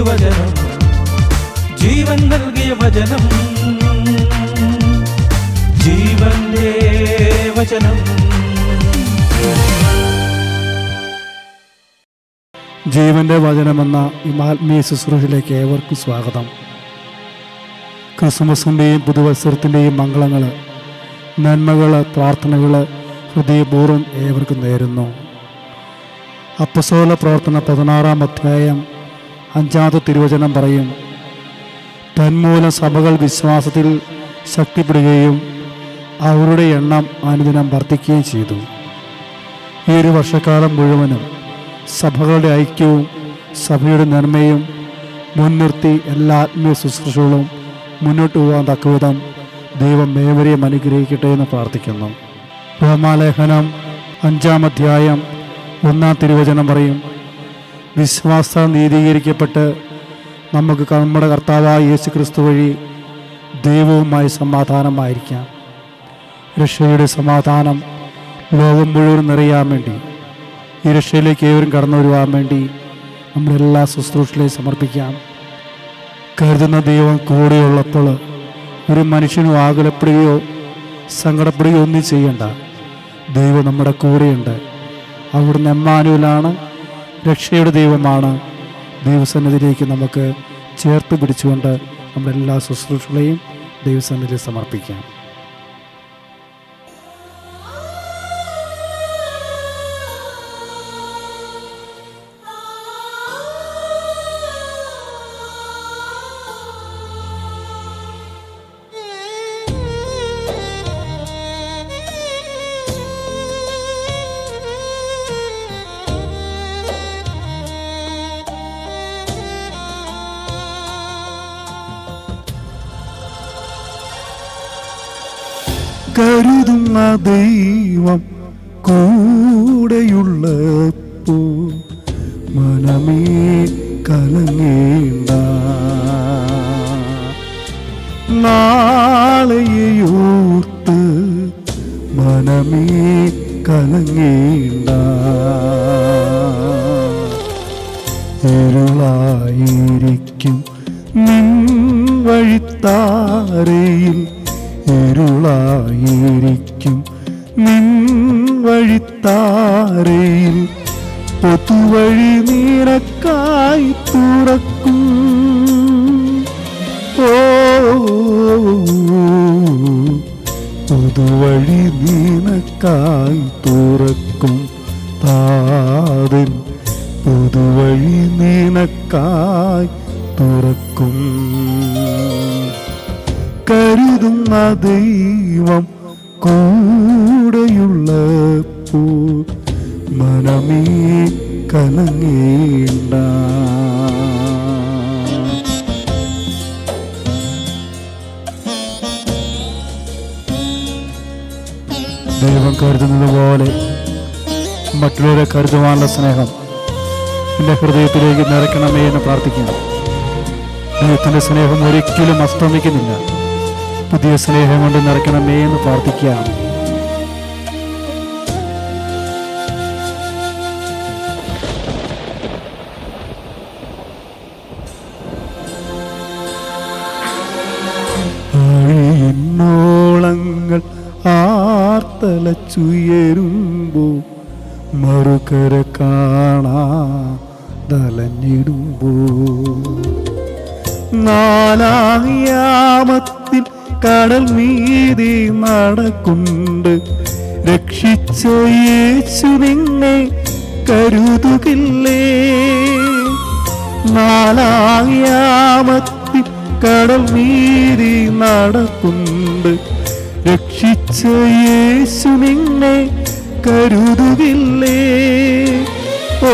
തിരുവചനം, ജീവൻ നൽകിയ വചനം, ജീവന്റെ വചനം. ജീവന്റെ വചനമെന്ന ഈ ആത്മീയ ശുശ്രൂഷയിലേക്ക് ഏവർക്കും സ്വാഗതം. ക്രിസ്മസിൻ്റെയും പുതുവത്സരത്തിൻ്റെയും മംഗളങ്ങൾ, നന്മകൾ, പ്രാർത്ഥനകൾ ഹൃദയപൂർവ്വം ഏവർക്കും നേരുന്നു. അപ്പസ്തോല പ്രവർത്തന 16-ാം അധ്യായം 5-ാമത്തെ തിരുവചനം പറയും, തന്മൂലം സഭകൾ വിശ്വാസത്തിൽ ശക്തിപ്പെടുകയും അവരുടെ എണ്ണം അനുദിനം വർദ്ധിക്കുകയും ചെയ്തു. ഈ ഒരു വർഷക്കാലം മുഴുവനും സഭകളുടെ ഐക്യവും സഭയുടെ നന്മയും മുൻനിർത്തി എല്ലാ ആത്മീയ ശുശ്രൂഷകളും മുന്നോട്ട് പോകാൻ തക്കവിധം ദൈവം ഏവരെയും അനുഗ്രഹിക്കട്ടെ എന്ന് പ്രാർത്ഥിക്കുന്നു. റോമാലേഖനം 5-ാം അധ്യായം 1-ാം തിരുവചനം പറയും, വിശ്വാസം നീതീകരിക്കപ്പെട്ട് നമുക്ക് നമ്മുടെ കർത്താവായ യേശു ക്രിസ്തു വഴി ദൈവവുമായി സമാധാനമായിരിക്കാം. രക്ഷയുടെ സമാധാനം ലോകം മുഴുവൻ നിറയാൻ വേണ്ടി, ഈ രക്ഷയിലേക്ക് ഏവരും കടന്നു വരുവാൻ വേണ്ടി നമ്മളെല്ലാ ശുശ്രൂഷയിലേയും സമർപ്പിക്കാം. കരുതുന്ന ദൈവം കൂടെയുള്ളപ്പോൾ ഒരു മനുഷ്യനും ആകുലപ്പെടുകയോ സങ്കടപ്പെടുകയോ ഒന്നും ചെയ്യണ്ട. ദൈവം നമ്മുടെ കൂടെയുണ്ട്. അവിടുന്ന് എമ്മാനുവലാണ്, രക്ഷയുടെ ദൈവമാണ്. ദൈവസന്നിധിയിലേക്ക് നമുക്ക് ചേർത്ത് പിടിച്ചുകൊണ്ട് നമ്മുടെ എല്ലാ ശുശ്രൂഷകളെയും ദൈവസന്നിധിയിൽ സമർപ്പിക്കാം. കരുതുന്ന ദൈവം കൂടെയുള്ളപ്പോ മനമേ കലങ്ങേണ്ട, നാളെയോർത്ത് മനമേ കലങ്ങേണ്ട. ഇരുളായിരിക്കും നിൻ വഴിത്താരയിൽ, ഇരുളായിരിക്കും നിൻ വഴിത്താരയിൽ, പൊതുവഴി നിനക്കായി തുറക്കും. ഓ പൊതുവഴി നിനക്കായി തുറക്കും താതൻ, പൊതുവഴി നിനക്കായി തുറക്കും. കരുതുന്ന ദൈവം കൂടെയുള്ളപ്പോ മനമേ കലങ്ങേണ്ട. ദൈവം കരുതുന്നത് പോലെ മറ്റുള്ളവരെ കരുതുവാനുള്ള സ്നേഹം എൻ്റെ ഹൃദയത്തിലേക്ക് നിറയ്ക്കണമേ എന്ന് പ്രാർത്ഥിക്കുന്നു. ദൈവത്തിൻ്റെ സ്നേഹം ഒരിക്കലും അസ്തമിക്കുന്നില്ല. പുതിയ സ്നേഹം കൊണ്ട് നിറയ്ക്കണമേ എന്ന് പ്രാർത്ഥിക്കാം. ങ്ങൾ ആർത്തലച്ചുയരുമ്പോ മറുകര കാണാതലഞ്ഞിടുമ്പോ, നാലായാമത്തിൽ കടൽ മീതി നടക്കുണ്ട്, രക്ഷിച്ച യേശു നിന്നെ കരുതുകില്ലേ. നാലായാമത്തിൽ കടൽ മീതി നടക്കുണ്ട്, രക്ഷിച്ച യേശു നിന്നെ കരുതുകില്ലേ. ഓ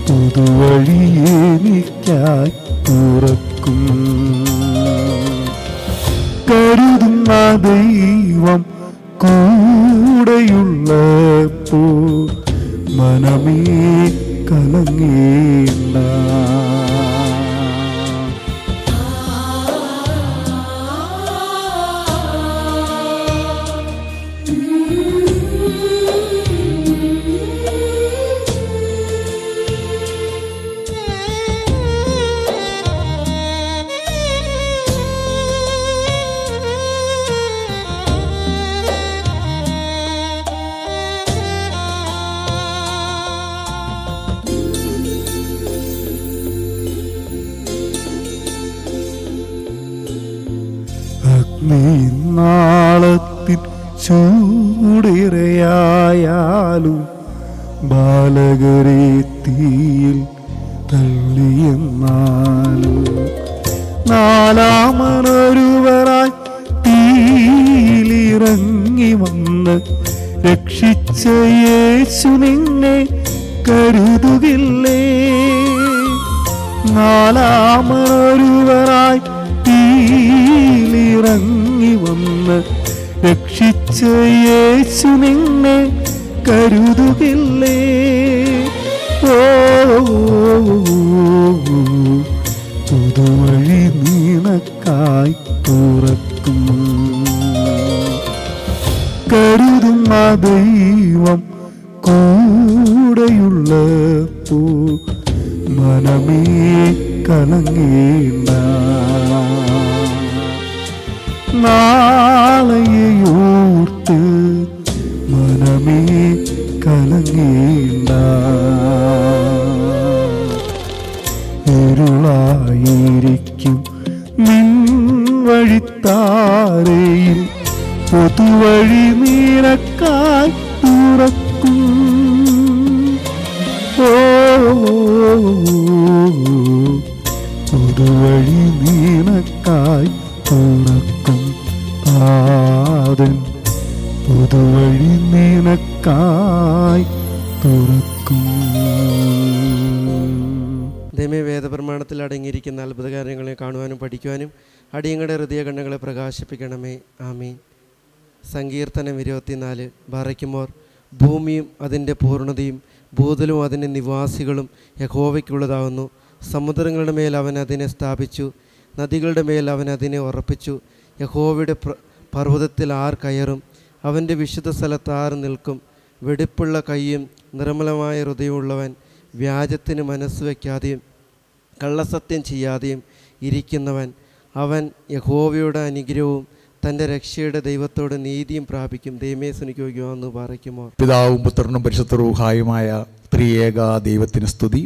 പുതുവഴി എനിക്കായി തുറക്കും. കരുതുന്ന ദൈവം കൂടെയുള്ളപ്പോ മനമേ കലങ്ങേണ്ട. നീ നാളത്തിൽ ചൂടേറെയായാലും ബാലകരെ തീയിൽ തള്ളിയെന്നാലും നാലാമനൊരുവരായി തീയിലിറങ്ങി വന്ന് രക്ഷിച്ച യേശു നിന്നെ കരുതുകില്ലേ? നാലാമനൊരുവരായി തീയിലിറങ്ങി വന്ന് രക്ഷിച്ച യേശു നിന്നെ കരുതുകില്ലേ? ഓ പുതുവഴി നിനക്കായി തുറക്കും. കരുതും ആ ദൈവം കൂടെയുള്ളപ്പോ മനമേ കലങ്ങേണ്ട. നാളെയോർത്ത് മനമേ കലങ്ങേണ്ട. ഇരുളായിരിക്കും നിൻ വഴിത്താരയിൽ പൊതുവഴി നിനക്കായി തുറക്കും. ഓ പൊതുവഴി നിനക്കായി തുറക്കും. പാതൻ പൊതുവഴി നിനക്കായി തുറക്കും. ദൈവമേ, വേദപ്രമാണത്തിൽ അടങ്ങിയിരിക്കുന്ന അത്ഭുത കാര്യങ്ങളെ കാണുവാനും പഠിക്കുവാനും അടിയങ്ങളുടെ ഹൃദയകണ്ണുകളെ പ്രകാശിപ്പിക്കണമേ. ആമീൻ. സങ്കീർത്തനം 24. ബാറയ്ക്കുമോർ. ഭൂമിയും അതിൻ്റെ പൂർണ്ണതയും ഭൂതലും അതിൻ്റെ നിവാസികളും യഹോവയ്ക്കുള്ളതാകുന്നു. സമുദ്രങ്ങളുടെ മേൽ അവൻ അതിനെ സ്ഥാപിച്ചു, നദികളുടെ മേൽ അവൻ അതിനെ ഉറപ്പിച്ചു. യഹോവയുടെ പർവ്വതത്തിൽ ആർ കയറും? അവൻ്റെ വിശുദ്ധ സ്ഥലത്ത് ആർ നിൽക്കും? വെടിപ്പുള്ള കൈയും നിർമ്മലമായ ഹൃദയമുള്ളവൻ, വ്യാജത്തിന് മനസ്സ് വയ്ക്കാതെയും കള്ളസത്യം ചെയ്യാതെയും ഇരിക്കുന്നവൻ, അവൻ യഹോവയുടെ അനുഗ്രഹവും തൻ്റെ രക്ഷയുടെ ദൈവത്തോട് നീതിയും പ്രാപിക്കും. ദൈവമേ സ്തുതിക്കുവാന്ന് പറയുമോ. പിതാവും പുത്രനും പരിശുദ്ധ റൂഹായുമായ ത്രിയേക ദൈവത്തിന് സ്തുതി.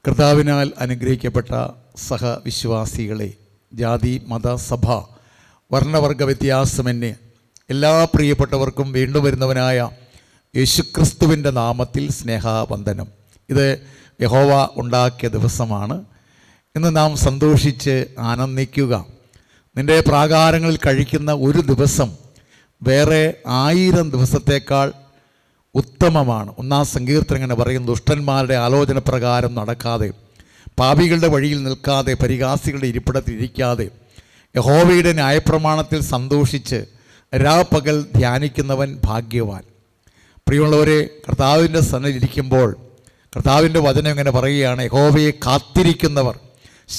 കർത്താവിനാൽ അനുഗ്രഹിക്കപ്പെട്ട സഹവിശ്വാസികളെ, ജാതി മത സഭ വർണ്ണവർഗ വ്യത്യാസമെന്നെ എല്ലാ പ്രിയപ്പെട്ടവർക്കും വീണ്ടും വരുന്നവനായ യേശുക്രിസ്തുവിൻ്റെ നാമത്തിൽ സ്നേഹവന്ദനം. ഇത് യഹോവ ഉണ്ടാക്കിയ ദിവസമാണ്. ഇന്ന് നാം സന്തോഷിച്ച് ആനന്ദിക്കുക. നിൻ്റെ പ്രാകാരങ്ങളിൽ കഴിക്കുന്ന ഒരു ദിവസം വേറെ 1000 ദിവസത്തേക്കാൾ ഉത്തമമാണ്. 1-ാം സങ്കീർത്തനം ഇങ്ങനെ പറയുന്നു, ദുഷ്ടന്മാരുടെ ആലോചന പ്രകാരം നടക്കാതെ, പാപികളുടെ വഴിയിൽ നിൽക്കാതെ, പരിഹാസികളുടെ ഇരിപ്പിടത്തിൽ ഇരിക്കാതെ, യഹോവയുടെ ന്യായപ്രമാണത്തിൽ സന്തോഷിച്ച് രാപ്പകൽ ധ്യാനിക്കുന്നവൻ ഭാഗ്യവാൻ. പ്രിയമുള്ളവരെ, കർത്താവിൻ്റെ സന്നിധിയിലിരിക്കുമ്പോൾ കർത്താവിൻ്റെ വചനം ഇങ്ങനെ പറയുകയാണ്, യഹോവയെ കാത്തിരിക്കുന്നവർ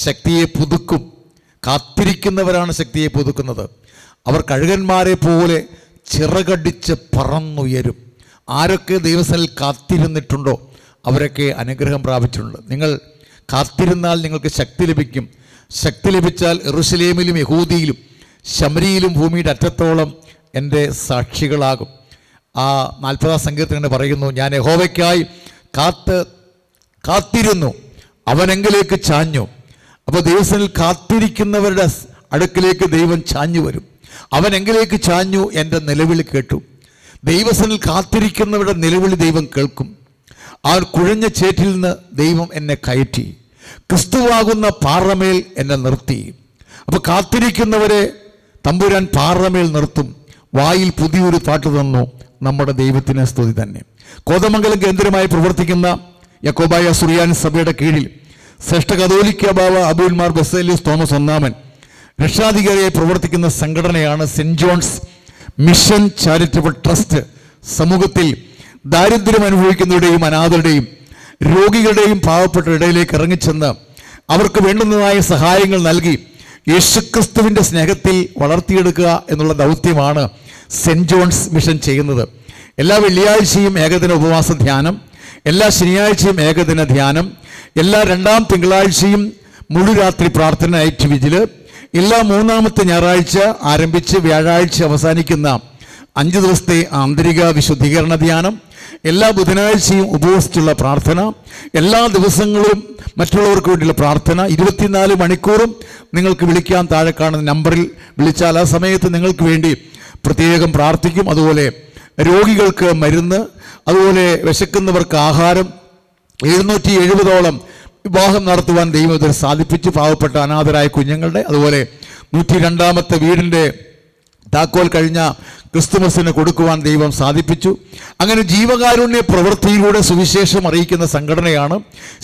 ശക്തിയെ പുതുക്കും. കാത്തിരിക്കുന്നവരാണ് ശക്തിയെ പുതുക്കുന്നത്. അവർ കഴുകന്മാരെ പോലെ ചിറകടിച്ച് പറന്നുയരും. ആരൊക്കെ ദൈവസന്നിധിയിൽ കാത്തിരുന്നിട്ടുണ്ടോ അവരൊക്കെ അനുഗ്രഹം പ്രാപിച്ചിട്ടുണ്ട്. നിങ്ങൾ കാത്തിരുന്നാൽ നിങ്ങൾക്ക് ശക്തി ലഭിക്കും. ശക്തി ലഭിച്ചാൽ യെരൂശലേമിലും യഹൂദിയിലും ശമരിയിലും ഭൂമിയുടെ അറ്റത്തോളം എൻ്റെ സാക്ഷികളാകും. ആ 40-ാം സങ്കീർത്തനം പറയുന്നു, ഞാൻ യഹോവയ്ക്കായി കാത്തിരുന്നു, അവനെങ്കിലേക്ക് ചാഞ്ഞു. അപ്പോൾ ദൈവസന്നിധിയിൽ കാത്തിരിക്കുന്നവരുടെ അടുക്കിലേക്ക് ദൈവം ചാഞ്ഞു വരും. അവനെങ്കിലേക്ക് ചാഞ്ഞു, എൻ്റെ നിലവിളി കേട്ടു. ദൈവസന്നിധിയിൽ കാത്തിരിക്കുന്നവരുടെ നിലവിളി ദൈവം കേൾക്കും. ആ കുഴഞ്ഞ ചേറ്റിൽ നിന്ന് ദൈവം എന്നെ കയറ്റി, ക്രിസ്തുവാകുന്ന പാറമേൽ എന്നെ നിർത്തി. അപ്പോൾ കാത്തിരിക്കുന്നവരെ തമ്പുരാൻ പാറമേൽ നിർത്തും. വായിൽ പുതിയൊരു പാട്ട് തന്നു. നമ്മുടെ ദൈവത്തിന് സ്തുതി തന്നെ. കോതമംഗലം കേന്ദ്രമായി പ്രവർത്തിക്കുന്ന യാക്കോബായ സുറിയാനി സഭയുടെ കീഴിൽ ശ്രേഷ്ഠ കത്തോലിക്ക ബാവ അബൂൽമാർ ബസേലിയസ് തോമസ് ഒന്നാമൻ രക്ഷാധികാരിയായി പ്രവർത്തിക്കുന്ന സംഘടനയാണ് saint John's mission charitable trust. സമൂഹത്തിൽ ദാരിദ്ര്യം അനുഭവിക്കുന്നവരുടെയും അനാഥരുടെയും രോഗികളുടെയും പാവപ്പെട്ടവരുടെ ഇടയിലേക്ക് ഇറങ്ങിച്ചെന്ന് അവർക്ക് വേണ്ടുന്നതായ സഹായങ്ങൾ നൽകി യേശുക്രിസ്തുവിൻ്റെ സ്നേഹത്തിൽ വളർത്തിയെടുക്കുക എന്നുള്ള ദൗത്യമാണ് സെൻറ് ജോൺസ് മിഷൻ ചെയ്യുന്നത്. എല്ലാ വെള്ളിയാഴ്ചയും ഏകദിന ഉപവാസ ധ്യാനം, എല്ലാ ശനിയാഴ്ചയും ഏകദിന ധ്യാനം, എല്ലാ 2-ാം തിങ്കളാഴ്ചയും മുഴുരാത്രി പ്രാർത്ഥന നൈറ്റ് വിജില്, എല്ലാ 3-ാമത്തെ ഞായറാഴ്ച ആരംഭിച്ച് വ്യാഴാഴ്ച അവസാനിക്കുന്ന 5 ദിവസത്തെ ആന്തരിക വിശുദ്ധീകരണ ധ്യാനം, എല്ലാ ബുധനാഴ്ചയും ഉപവസിച്ചുള്ള പ്രാർത്ഥന, എല്ലാ ദിവസങ്ങളും മറ്റുള്ളവർക്ക് വേണ്ടിയുള്ള പ്രാർത്ഥന, 24 മണിക്കൂറും നിങ്ങൾക്ക് വിളിക്കാൻ താഴെ കാണുന്ന നമ്പറിൽ വിളിച്ചാൽ ആ സമയത്ത് നിങ്ങൾക്ക് വേണ്ടി പ്രത്യേകം പ്രാർത്ഥിക്കും. അതുപോലെ രോഗികൾക്ക് മരുന്ന്, അതുപോലെ വിശക്കുന്നവർക്ക് ആഹാരം, 770ഓളം വിവാഹം നടത്തുവാൻ ദൈവം ഇതിൽ സാധിപ്പിച്ചു. പാവപ്പെട്ട അനാഥരായ കുഞ്ഞുങ്ങളുടെ, അതുപോലെ 102ാമത്തെ വീടിൻ്റെ താക്കോൽ കഴിഞ്ഞ ക്രിസ്തുമസിന് കൊടുക്കുവാൻ ദൈവം സാധിപ്പിച്ചു. അങ്ങനെ ജീവകാരുണ്യ പ്രവൃത്തിയിലൂടെ സുവിശേഷം അറിയിക്കുന്ന സംഘടനയാണ്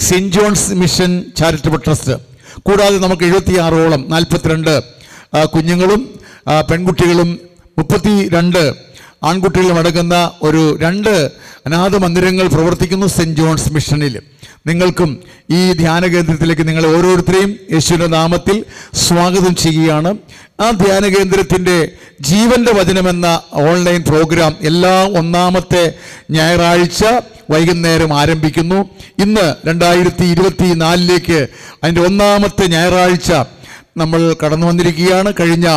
saint John's mission charitable trust. കൂടാതെ നമുക്ക് 76ഓളം 42 കുഞ്ഞുങ്ങളും പെൺകുട്ടികളും 32 ആൺകുട്ടികളും അടങ്ങുന്ന ഒരു 2 അനാഥ മന്ദിരങ്ങൾ പ്രവർത്തിക്കുന്നു സെൻറ് ജോൺസ് മിഷനിൽ. നിങ്ങൾക്കും ഈ ധ്യാന കേന്ദ്രത്തിലേക്ക് നിങ്ങളെ ഓരോരുത്തരെയും യേശുവിൻ്റെ നാമത്തിൽ സ്വാഗതം ചെയ്യുകയാണ്. ആ ധ്യാന കേന്ദ്രത്തിൻ്റെ ജീവൻ്റെ വചനമെന്ന ഓൺലൈൻ പ്രോഗ്രാം എല്ലാ 1ാമത്തെ ഞായറാഴ്ച വൈകുന്നേരം ആരംഭിക്കുന്നു. ഇന്ന് 2024 അതിൻ്റെ 1ാമത്തെ ഞായറാഴ്ച നമ്മൾ കടന്നു വന്നിരിക്കുകയാണ്. കഴിഞ്ഞ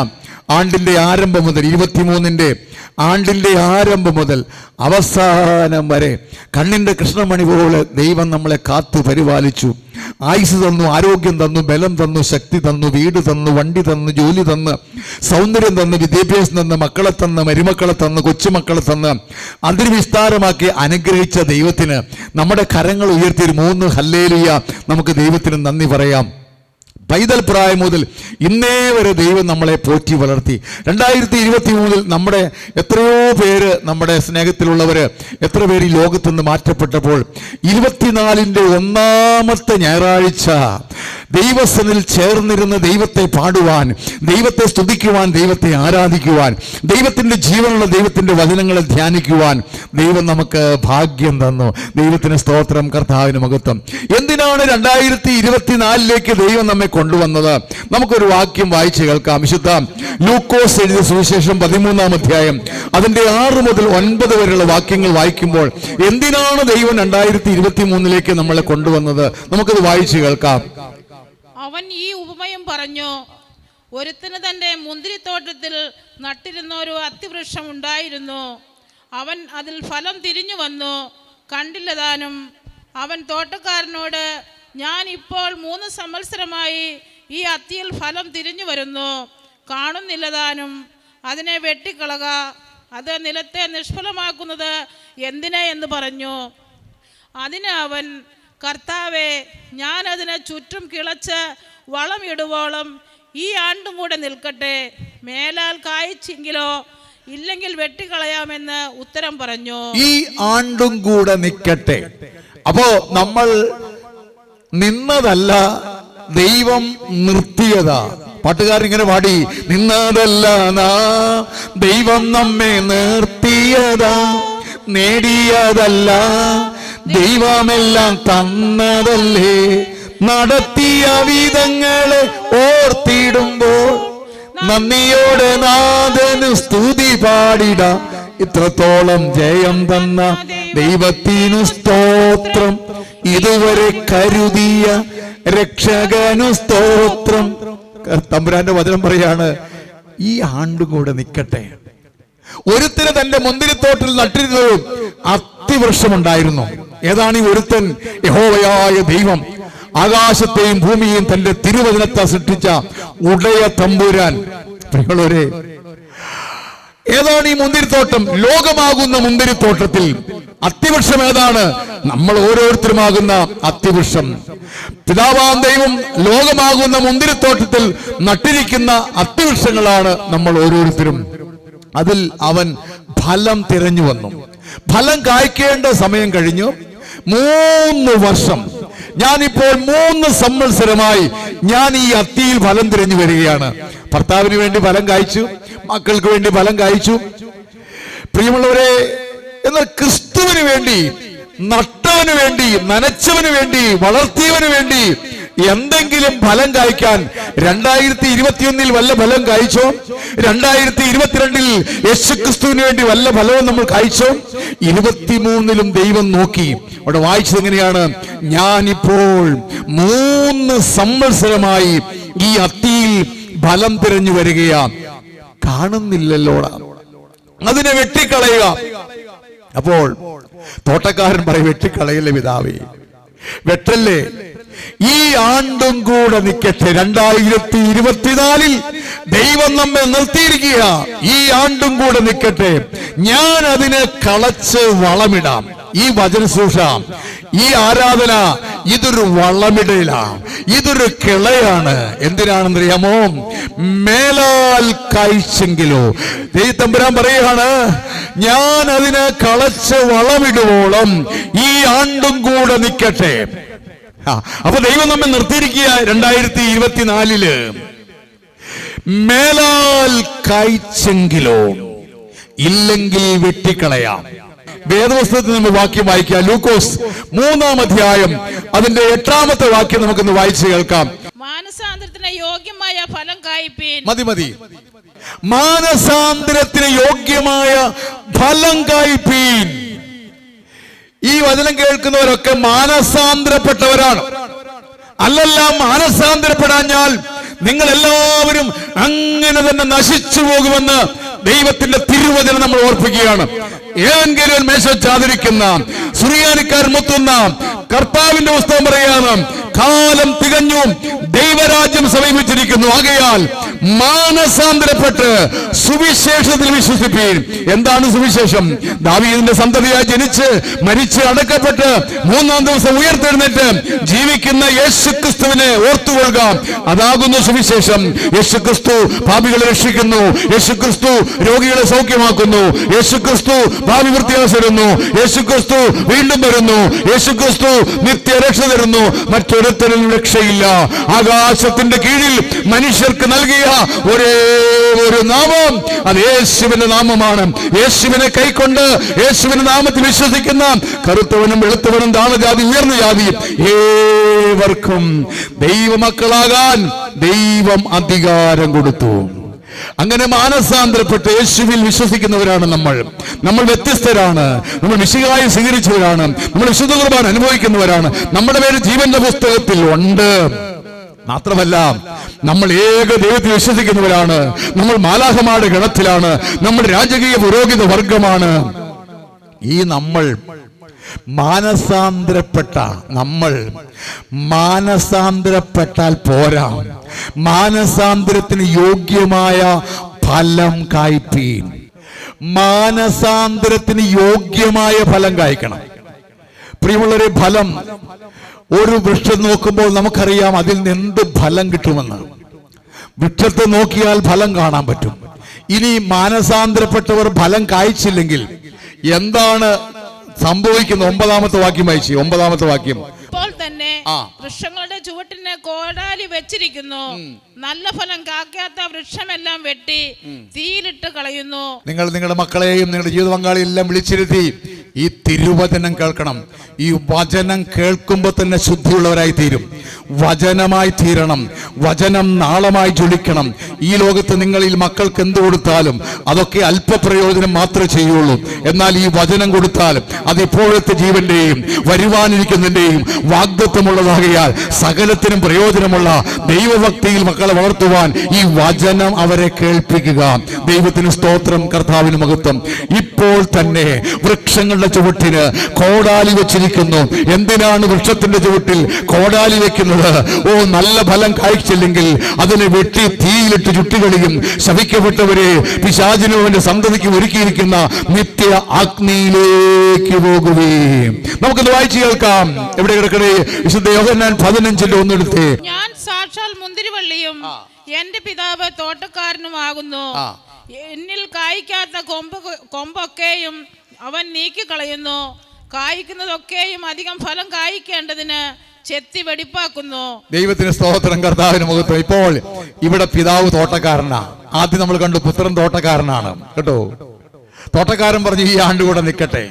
ആണ്ടിൻ്റെ ആരംഭം മുതൽ 23ൻ്റെ ആണ്ടിൻ്റെ ആരംഭം മുതൽ അവസാനം വരെ കണ്ണിൻ്റെ കൃഷ്ണമണി പോലെ ദൈവം നമ്മളെ കാത്തു പരിപാലിച്ചു. ആയുസ് തന്നു, ആരോഗ്യം തന്നു, ബലം തന്നു, ശക്തി തന്നു, വീട് തന്നു, വണ്ടി തന്നു, ജോലി തന്നു, സൗന്ദര്യം തന്നു, വിദ്യാഭ്യാസം തന്നു, മക്കളെ തന്നു, മരുമക്കളെ തന്നു, കൊച്ചുമക്കളെ തന്ന് അതിന് വിസ്താരമാക്കി അനുഗ്രഹിച്ച ദൈവത്തിന് നമ്മുടെ കരങ്ങൾ ഉയർത്തിയൊരു 3 ഹല്ലേലൂയ നമുക്ക് ദൈവത്തിന് നന്ദി പറയാം. പൈതൽ പ്രായം മുതൽ ഇന്നേ വരെ ദൈവം നമ്മളെ പോറ്റി വളർത്തി. 2023 നമ്മുടെ എത്രയോ പേര്, നമ്മുടെ സ്നേഹത്തിലുള്ളവർ എത്ര പേര് ഈ ലോകത്തു നിന്ന് മാറ്റപ്പെട്ടപ്പോൾ 24ൻ്റെ 1ാമത്തെ ഞായറാഴ്ച ദൈവസനിൽ ചേർന്നിരുന്ന് ദൈവത്തെ പാടുവാൻ, ദൈവത്തെ സ്തുതിക്കുവാൻ, ദൈവത്തെ ആരാധിക്കുവാൻ, ദൈവത്തിൻ്റെ ജീവനുള്ള ദൈവത്തിൻ്റെ വചനങ്ങളെ ധ്യാനിക്കുവാൻ ദൈവം നമുക്ക് ഭാഗ്യം തന്നു. ദൈവത്തിന് സ്തോത്രം, കർത്താവിന് മഹത്വം. എന്തിനാണ് 2024 ദൈവം നമ്മെ കൊണ്ടുവന്നത്? നമുക്കൊരു വാക്യം വായിച്ച് കേൾക്കാം. വിശുദ്ധ ലൂക്കോസ് എഴുതിയ സുവിശേഷം 13-ാം അധ്യായം അതിൻ്റെ 6 മുതൽ 9 വരെയുള്ള വാക്യങ്ങൾ വായിക്കുമ്പോൾ എന്തിനാണ് ദൈവം 2023 നമ്മളെ കൊണ്ടുവന്നത്? നമുക്കത് വായിച്ച് കേൾക്കാം. അവൻ ഈ ഉപമയും പറഞ്ഞു. ഒരുത്തിന് തൻ്റെ മുന്തിരിത്തോട്ടത്തിൽ നട്ടിരുന്ന ഒരു അത്തിവൃക്ഷം ഉണ്ടായിരുന്നു. അവൻ അതിൽ ഫലം തിരിഞ്ഞു വന്നു കണ്ടില്ല താനും. അവൻ തോട്ടക്കാരനോട്, ഞാൻ ഇപ്പോൾ 3 സംവത്സരമായി ഈ അത്തിയിൽ ഫലം തിരിഞ്ഞു വരുന്നു, കാണുന്നില്ല താനും. അതിനെ വെട്ടിക്കളക, അത് നിലത്തെ നിഷ്ഫലമാക്കുന്നത് എന്തിനെ എന്ന് പറഞ്ഞു. അതിന് അവൻ, കർത്താവേ, ഞാൻ അതിനെ ചുറ്റും കിളച്ച് വളമിടുവോളം ഈ ആണ്ടും കൂടെ നിൽക്കട്ടെ, മേലാൽ കായ്ച്ചെങ്കിലോ ഇല്ലെങ്കിൽ വെട്ടിക്കളയാമെന്ന് ഉത്തരം പറഞ്ഞു. ഈ ആണ്ടും കൂടെ നിൽക്കട്ടെ. അപ്പോ നമ്മൾ നിന്നതല്ല, ദൈവം നിർത്തിയതാ. പാട്ടുകാരൻ ഇങ്ങനെ പാടി, നിന്നതല്ല ദൈവം നമ്മെ നിർത്തിയതാ, നേടിയതല്ല ദൈവമെല്ലാം തന്നതല്ലേ, നടത്തിയ വിധങ്ങളെ ഓർത്തിടുമ്പോൾ നന്ദിയോടെ നാഥന് സ്തുതി പാടിടാം. ഇത്രത്തോളം ജയം തന്ന ദൈവത്തിനു സ്തോത്രം, ഇതുവരെ കരുതിയ രക്ഷകനു സ്തോത്രം. തമ്പുരാന്റെ വചനം പറയാണ്, ഈ ആണ്ടും കൂടെ നിൽക്കട്ടെ. ഒരുത്തിന് തന്റെ മുന്തിരിത്തോട്ടിൽ നട്ടിരുന്നതും അത്തിവൃക്ഷമുണ്ടായിരുന്നു. ഏതാണ് ഈ ഒരുത്തൻ? യഹോവയായ ദൈവം, ആകാശത്തെയും ഭൂമിയെയും തന്റെ തിരുവചനത്തെ സൃഷ്ടിച്ച ഉടയ തമ്പുരാൻ. പ്രിയമുള്ളവരെ, ഏതാണ് ഈ മുന്തിരിത്തോട്ടം? ലോകമാകുന്ന മുന്തിരിത്തോട്ടത്തിൽ അത്തിവൃക്ഷം ഏതാണ്? നമ്മൾ ഓരോരുത്തരുമാകുന്ന അത്തിവൃക്ഷം. പിതാവാം ദൈവം ലോകമാകുന്ന മുന്തിരിത്തോട്ടത്തിൽ നട്ടിരിക്കുന്ന അത്തിവൃക്ഷങ്ങളാണ് നമ്മൾ ഓരോരുത്തരും. അതിൽ അവൻ ഫലം തിരഞ്ഞു വന്നു. ഫലം കായ്ക്കേണ്ട സമയം കഴിഞ്ഞു. 3 വർഷം, ഞാനിപ്പോൾ 3 സംവത്സരമായി ഞാൻ ഈ അത്തിയിൽ ഫലം തിരഞ്ഞു വരികയാണ്. ഭർത്താവിന് വേണ്ടി ഫലം കായ്ച്ചു, മക്കൾക്ക് വേണ്ടി ഫലം കായ്ച്ചു. പ്രിയമുള്ളവരെ, എന്നാൽ ക്രിസ്തുവിന് വേണ്ടി, നട്ടവന് വേണ്ടി, നനച്ചവന് വേണ്ടി, വളർത്തിയവന് വേണ്ടി എന്തെങ്കിലും ഫലം കായ്ക്കാൻ 2021 വല്ല ഫലം കായ്ച്ചോ? 2022 യേശുക്രിസ്തുവിന് വേണ്ടി വല്ല ഫലവും നമ്മൾ കായ്ച്ചോ? 23 ദൈവം നോക്കി. അവിടെ വായിച്ചത് എങ്ങനെയാണ്? ഞാനിപ്പോൾ 3 സംവത്സരമായി ഈ അത്തിയിൽ ഫലം തിരഞ്ഞു വരികയാ, കാണുന്നില്ലല്ലോടാ, അതിനെ വെട്ടിക്കളയുക. അപ്പോൾ തോട്ടക്കാരൻ പറയും, വെട്ടിക്കളയല്ലേ പിതാവേ, വെട്ടല്ലേ, ഈ ആണ്ടും കൂടെ നിൽക്കട്ടെ. 2024 ദൈവം നമ്മെ നിർത്തിയിരിക്കുക. ഈ ആണ്ടും കൂടെ നിൽക്കട്ടെ, ഞാൻ അതിനെ കളച്ച് വളമിടാം. ഈ വചനശുശ്രൂഷ, ഈ ആരാധന, ഇതൊരു വളമിടലാണ്, ഇതൊരു കിളയാണ്. എന്തിനാണെന്നറിയാമോ? മേലാൽ കായ്ച്ചെങ്കിലോ. ദൈവത്തമ്പുരാൻ പറയുകയാണ്, ഞാൻ അതിനെ കളച്ച് വളമിടുവോളം ഈ ആണ്ടും കൂടെ നിൽക്കട്ടെ. അപ്പൊ ദൈവം നമ്മെ നിർത്തിയിരിക്കുക 2024. മേലാൽ കായ്ച്ചെങ്കിലോ, ഇല്ലെങ്കിൽ വെട്ടിക്കളയാം. വേദപുസ്തകത്തിൽ നിന്ന് വാക്യം വായിക്കാം. ലൂക്കോസ് 3-ാം അധ്യായം അതിന്റെ 8-ാമത്തെ വാക്യം നമുക്കൊന്ന് വായിച്ചു കേൾക്കാം. മാനസാന്തരത്തിന് യോഗ്യമായ ഫലം കായ്പീൻ. മതി. മാനസാന്തരത്തിന് യോഗ്യമായ ഫലം കായ്പീൻ. ഈ വചനം കേൾക്കുന്നവരൊക്കെ മാനസാന്തരപ്പെട്ടവരാണ്. അല്ലല്ല, മാനസാന്തരപ്പെടാഞ്ഞാൽ നിങ്ങൾ എല്ലാവരും അങ്ങനെ തന്നെ നശിച്ചു പോകുമെന്ന് ദൈവത്തിന്റെ തിരുവചനം നമ്മൾ ഓർപ്പിക്കുകയാണ്. ഏവൻഗേലിയോൻ മേശച്ചാതിരിക്കുന്ന സുറിയാനിക്കാർ മുത്തുന്ന കർത്താവിന്റെ പുസ്തകം പറയുകയാണ്, കാലം തികഞ്ഞു, ദൈവരാജ്യം സമീപിച്ചിരിക്കുന്നു. ആകയാൽ മാനസാന്തരപ്പെട്ട് സുവിശേഷത്തിൽ വിശ്വസിപ്പീൻ. എന്താണ് സുവിശേഷം? ദാവീദിന്റെ സന്തതിയായി ജനിച്ച് മരിച്ച് അടക്കപ്പെട്ട് 3-ാം ദിവസം ഉയർത്തെഴുന്നേറ്റ് ജീവിക്കുന്ന യേശുക്രിസ്തുവിനെ ഓർത്തുകൊള്ളുക. അതാകുന്നു സുവിശേഷം. യേശുക്രിസ്തു പാപികളെ രക്ഷിക്കുന്നു, യേശുക്രിസ്തു രോഗികളെ സൗഖ്യമാക്കുന്നു, യേശുക്രിസ്തു ഭാവി വൃത്തിയാസരുന്നു, യേശുക്രിസ്തു വീണ്ടും വരുന്നു, യേശുക്രിസ്തു നിത്യരക്ഷ തരുന്നു. മറ്റൊരുത്തരും രക്ഷയില്ല. ആകാശത്തിന്റെ കീഴിൽ മനുഷ്യർക്ക് നൽകിയ ഒരേ ഒരു നാമം, അത് യേശുവിന്റെ നാമമാണ്. യേശുവിനെ കൈക്കൊണ്ട് യേശുവിന്റെ നാമത്തിൽ വിശ്വസിക്കുന്ന കറുത്തവനും വെളുത്തവനും താണജാതി ഉയർന്ന ജാതി ഏവർക്കും ദൈവമക്കളാകാൻ ദൈവം അധികാരം കൊടുത്തു. അങ്ങനെ മാനസാന്തരപ്പെട്ട് യേശുവിൽ വിശ്വസിക്കുന്നവരാണ് നമ്മൾ വ്യത്യസ്തരാണ്. നമ്മൾ മിശിഹായെ സ്വീകരിച്ചവരാണ്. നമ്മൾ വിശുദ്ധ കുർബാന അനുഭവിക്കുന്നവരാണ്. നമ്മുടെ പേര് ജീവന്റെ പുസ്തകത്തിൽ ഉണ്ട്. മാത്രമല്ല, നമ്മൾ ഏക ദൈവത്തിൽ വിശ്വസിക്കുന്നവരാണ്. നമ്മൾ മാലാഖമാരുടെ ഗണത്തിലാണ്. നമ്മൾ രാജകീയ പുരോഹിത വർഗമാണ്. ഈ നമ്മൾ മാനസാന്തരപ്പെട്ടാൽ പോരാ, മാനസാന്തരത്തിന് യോഗ്യമായ ഫലം കായ്പീൻ. മാനസാന്തരത്തിന് യോഗ്യമായ ഫലം കായ്ക്കണം. പ്രിയമുള്ളവരെ, ഫലം, ഒരു വൃക്ഷം നോക്കുമ്പോൾ നമുക്കറിയാം അതിൽ നിന്ന് എന്ത് ഫലം കിട്ടുമെന്ന്. വൃക്ഷത്തെ നോക്കിയാൽ ഫലം കാണാൻ പറ്റും. ഇനി മാനസാന്തരപ്പെട്ടവർ ഫലം കായ്ച്ചില്ലെങ്കിൽ എന്താണ് സംഭവിക്കുന്നത്? 9-ാമത്തെ വാക്യം വായിച്ചു. 9-ാമത്തെ വാക്യം, ഇപ്പോൾ തന്നെ വൃക്ഷങ്ങളുടെ ചുവട്ടിന് കോടാലി വെച്ചിരിക്കുന്നു, നല്ല ഫലം കാക്കാത്ത വൃക്ഷമെല്ലാം വെട്ടി തീയിലിട്ട് കളയുന്നു. നിങ്ങൾ നിങ്ങളുടെ മക്കളെയും നിങ്ങളുടെ ജീവിത പങ്കാളിയെയും എല്ലാം വിളിച്ചിരുത്തി ഈ തിരുവചനം കേൾക്കണം. ഈ വചനം കേൾക്കുമ്പോൾ തന്നെ ശുദ്ധിയുള്ളവരായി തീരും. വചനമായി തീരണം. വചനം നാളമായി ജ്വലിക്കണം. ഈ ലോകത്ത് നിങ്ങൾ ഈ മക്കൾക്ക് എന്ത് കൊടുത്താലും അതൊക്കെ അല്പപ്രയോജനം മാത്രമേ ചെയ്യുള്ളൂ. എന്നാൽ ഈ വചനം കൊടുത്താൽ അത് ഇപ്പോഴത്തെ ജീവന്റെയും വരുവാനിരിക്കുന്നതിന്റെയും വാഗ്ദത്വമുള്ളതാകിയാൽ സകലത്തിനും പ്രയോജനമുള്ള ദൈവഭക്തിയിൽ മക്കളെ വളർത്തുവാൻ ഈ വചനം അവരെ കേൾപ്പിക്കുക. ദൈവത്തിന് സ്തോത്രം, കർത്താവിന് മഹത്വം. ഇപ്പോൾ തന്നെ വൃക്ഷങ്ങളുടെ ചുവട്ടിന് കോടാലി വെച്ചിരിക്കുന്നു. എന്തിനാണ് വൃക്ഷത്തിന്റെ ചുവട്ടിൽ കോടാലി വെക്കുന്നത്? നല്ല ഫലം കായ്ച്ചില്ലെങ്കിൽ അതിനെ വെട്ടി തീയിലിട്ട് ചുട്ടുകളിയും ശപിക്കപ്പെട്ടവരെ പിശാചിനും അവന്റെ സന്തതിക്കും ഒരുക്കിയിരിക്കുന്ന നിത്യ അഗ്നിയിലേക്ക് പോകുകയും. നമുക്കത് വായിച്ചു കേൾക്കാം. എവിടെ കിടക്കണേ? വിശുദ്ധ യോഹന്നാൻ 15:1 എടുത്തേ. ഞാൻ സാക്ഷാൽ മുന്തിരിവള്ളിയും എന്റെ പിതാവ് തോട്ടക്കാരനുമാകുന്നു. എന്നിൽ കായ്ക്കാത്ത കൊമ്പൊക്കെയും അവൻ നീക്കിക്കളയുന്നു. കായ്ക്കുന്നതൊക്കെയും അധികം ഫലം കായ്ക്കേണ്ടതിന് ചെത്തി വെടിപ്പാക്കുന്നു. ദൈവത്തിന് സ്തോത്രം, കർത്താവിന് മഹത്വം. ഇപ്പോൾ ഇവിടെ പിതാവ് തോട്ടക്കാരനാ. ആദ്യം നമ്മൾ കണ്ടു പുത്രൻ തോട്ടക്കാരനാണ് കേട്ടോ. തോട്ടക്കാരൻ പറഞ്ഞു ഈ ആണ്ടുകൂടെ നിൽക്കട്ടെ.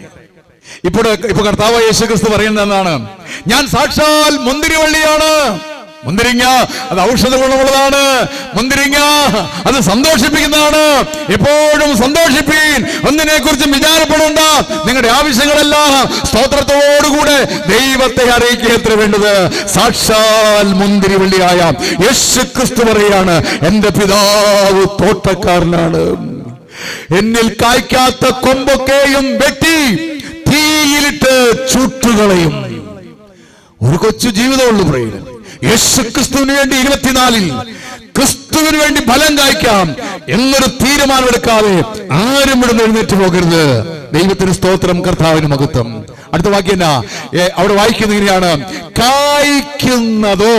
ഇപ്പൊ കർത്താവ് യേശുക്രിസ്തു പറയുന്നത് എന്താണ്? ഞാൻ സാക്ഷാൽ മുന്തിരിവള്ളിയാണ്. മുന്തിരിങ്ങ അത് ഔഷധ ഗുണമുള്ളതാണ്. മുന്തിരിങ്ങ അത് സന്തോഷിപ്പിക്കുന്നതാണ്. എപ്പോഴും സന്തോഷിപ്പീൻ, ഒന്നിനെ കുറിച്ചും വിചാരപ്പെടേണ്ട. നിങ്ങളുടെ ആവശ്യങ്ങളെല്ലാം സ്തോത്രത്തോടുകൂടെ ദൈവത്തെ അറിയിക്കുക എത്ര വേണ്ടത്. സാക്ഷാൽ മുന്തിരിവള്ളിയായ യേശുക്രിസ്തു പറയാണ്, എന്റെ പിതാവ് തോട്ടക്കാരനാണ്. എന്നിൽ കായ്ക്കാത്ത കൊമ്പൊക്കെയും വെട്ടി തീയിലിട്ട് ചുട്ടുകളയും. ഒരു കൊച്ചു ജീവിതമുള്ളൂ പ്രിയരെ. യേശു ക്രിസ്തുവിന് വേണ്ടി 24-ൽ ക്രിസ്തുവിന് വേണ്ടി ഫലം കായ്ക്കാം എന്നൊരു തീരുമാനമെടുക്കാതെ ആരും ഇവിടെ എഴുന്നേറ്റ് പോകരുത്. ദൈവത്തിന് സ്തോത്രം, കർത്താവിന് മഹത്വം. അടുത്ത വാക്യം എന്നാ? അവിടെ വായിക്കുന്നത് ഇങ്ങനെയാണ്, കായ്ക്കുന്നതോ.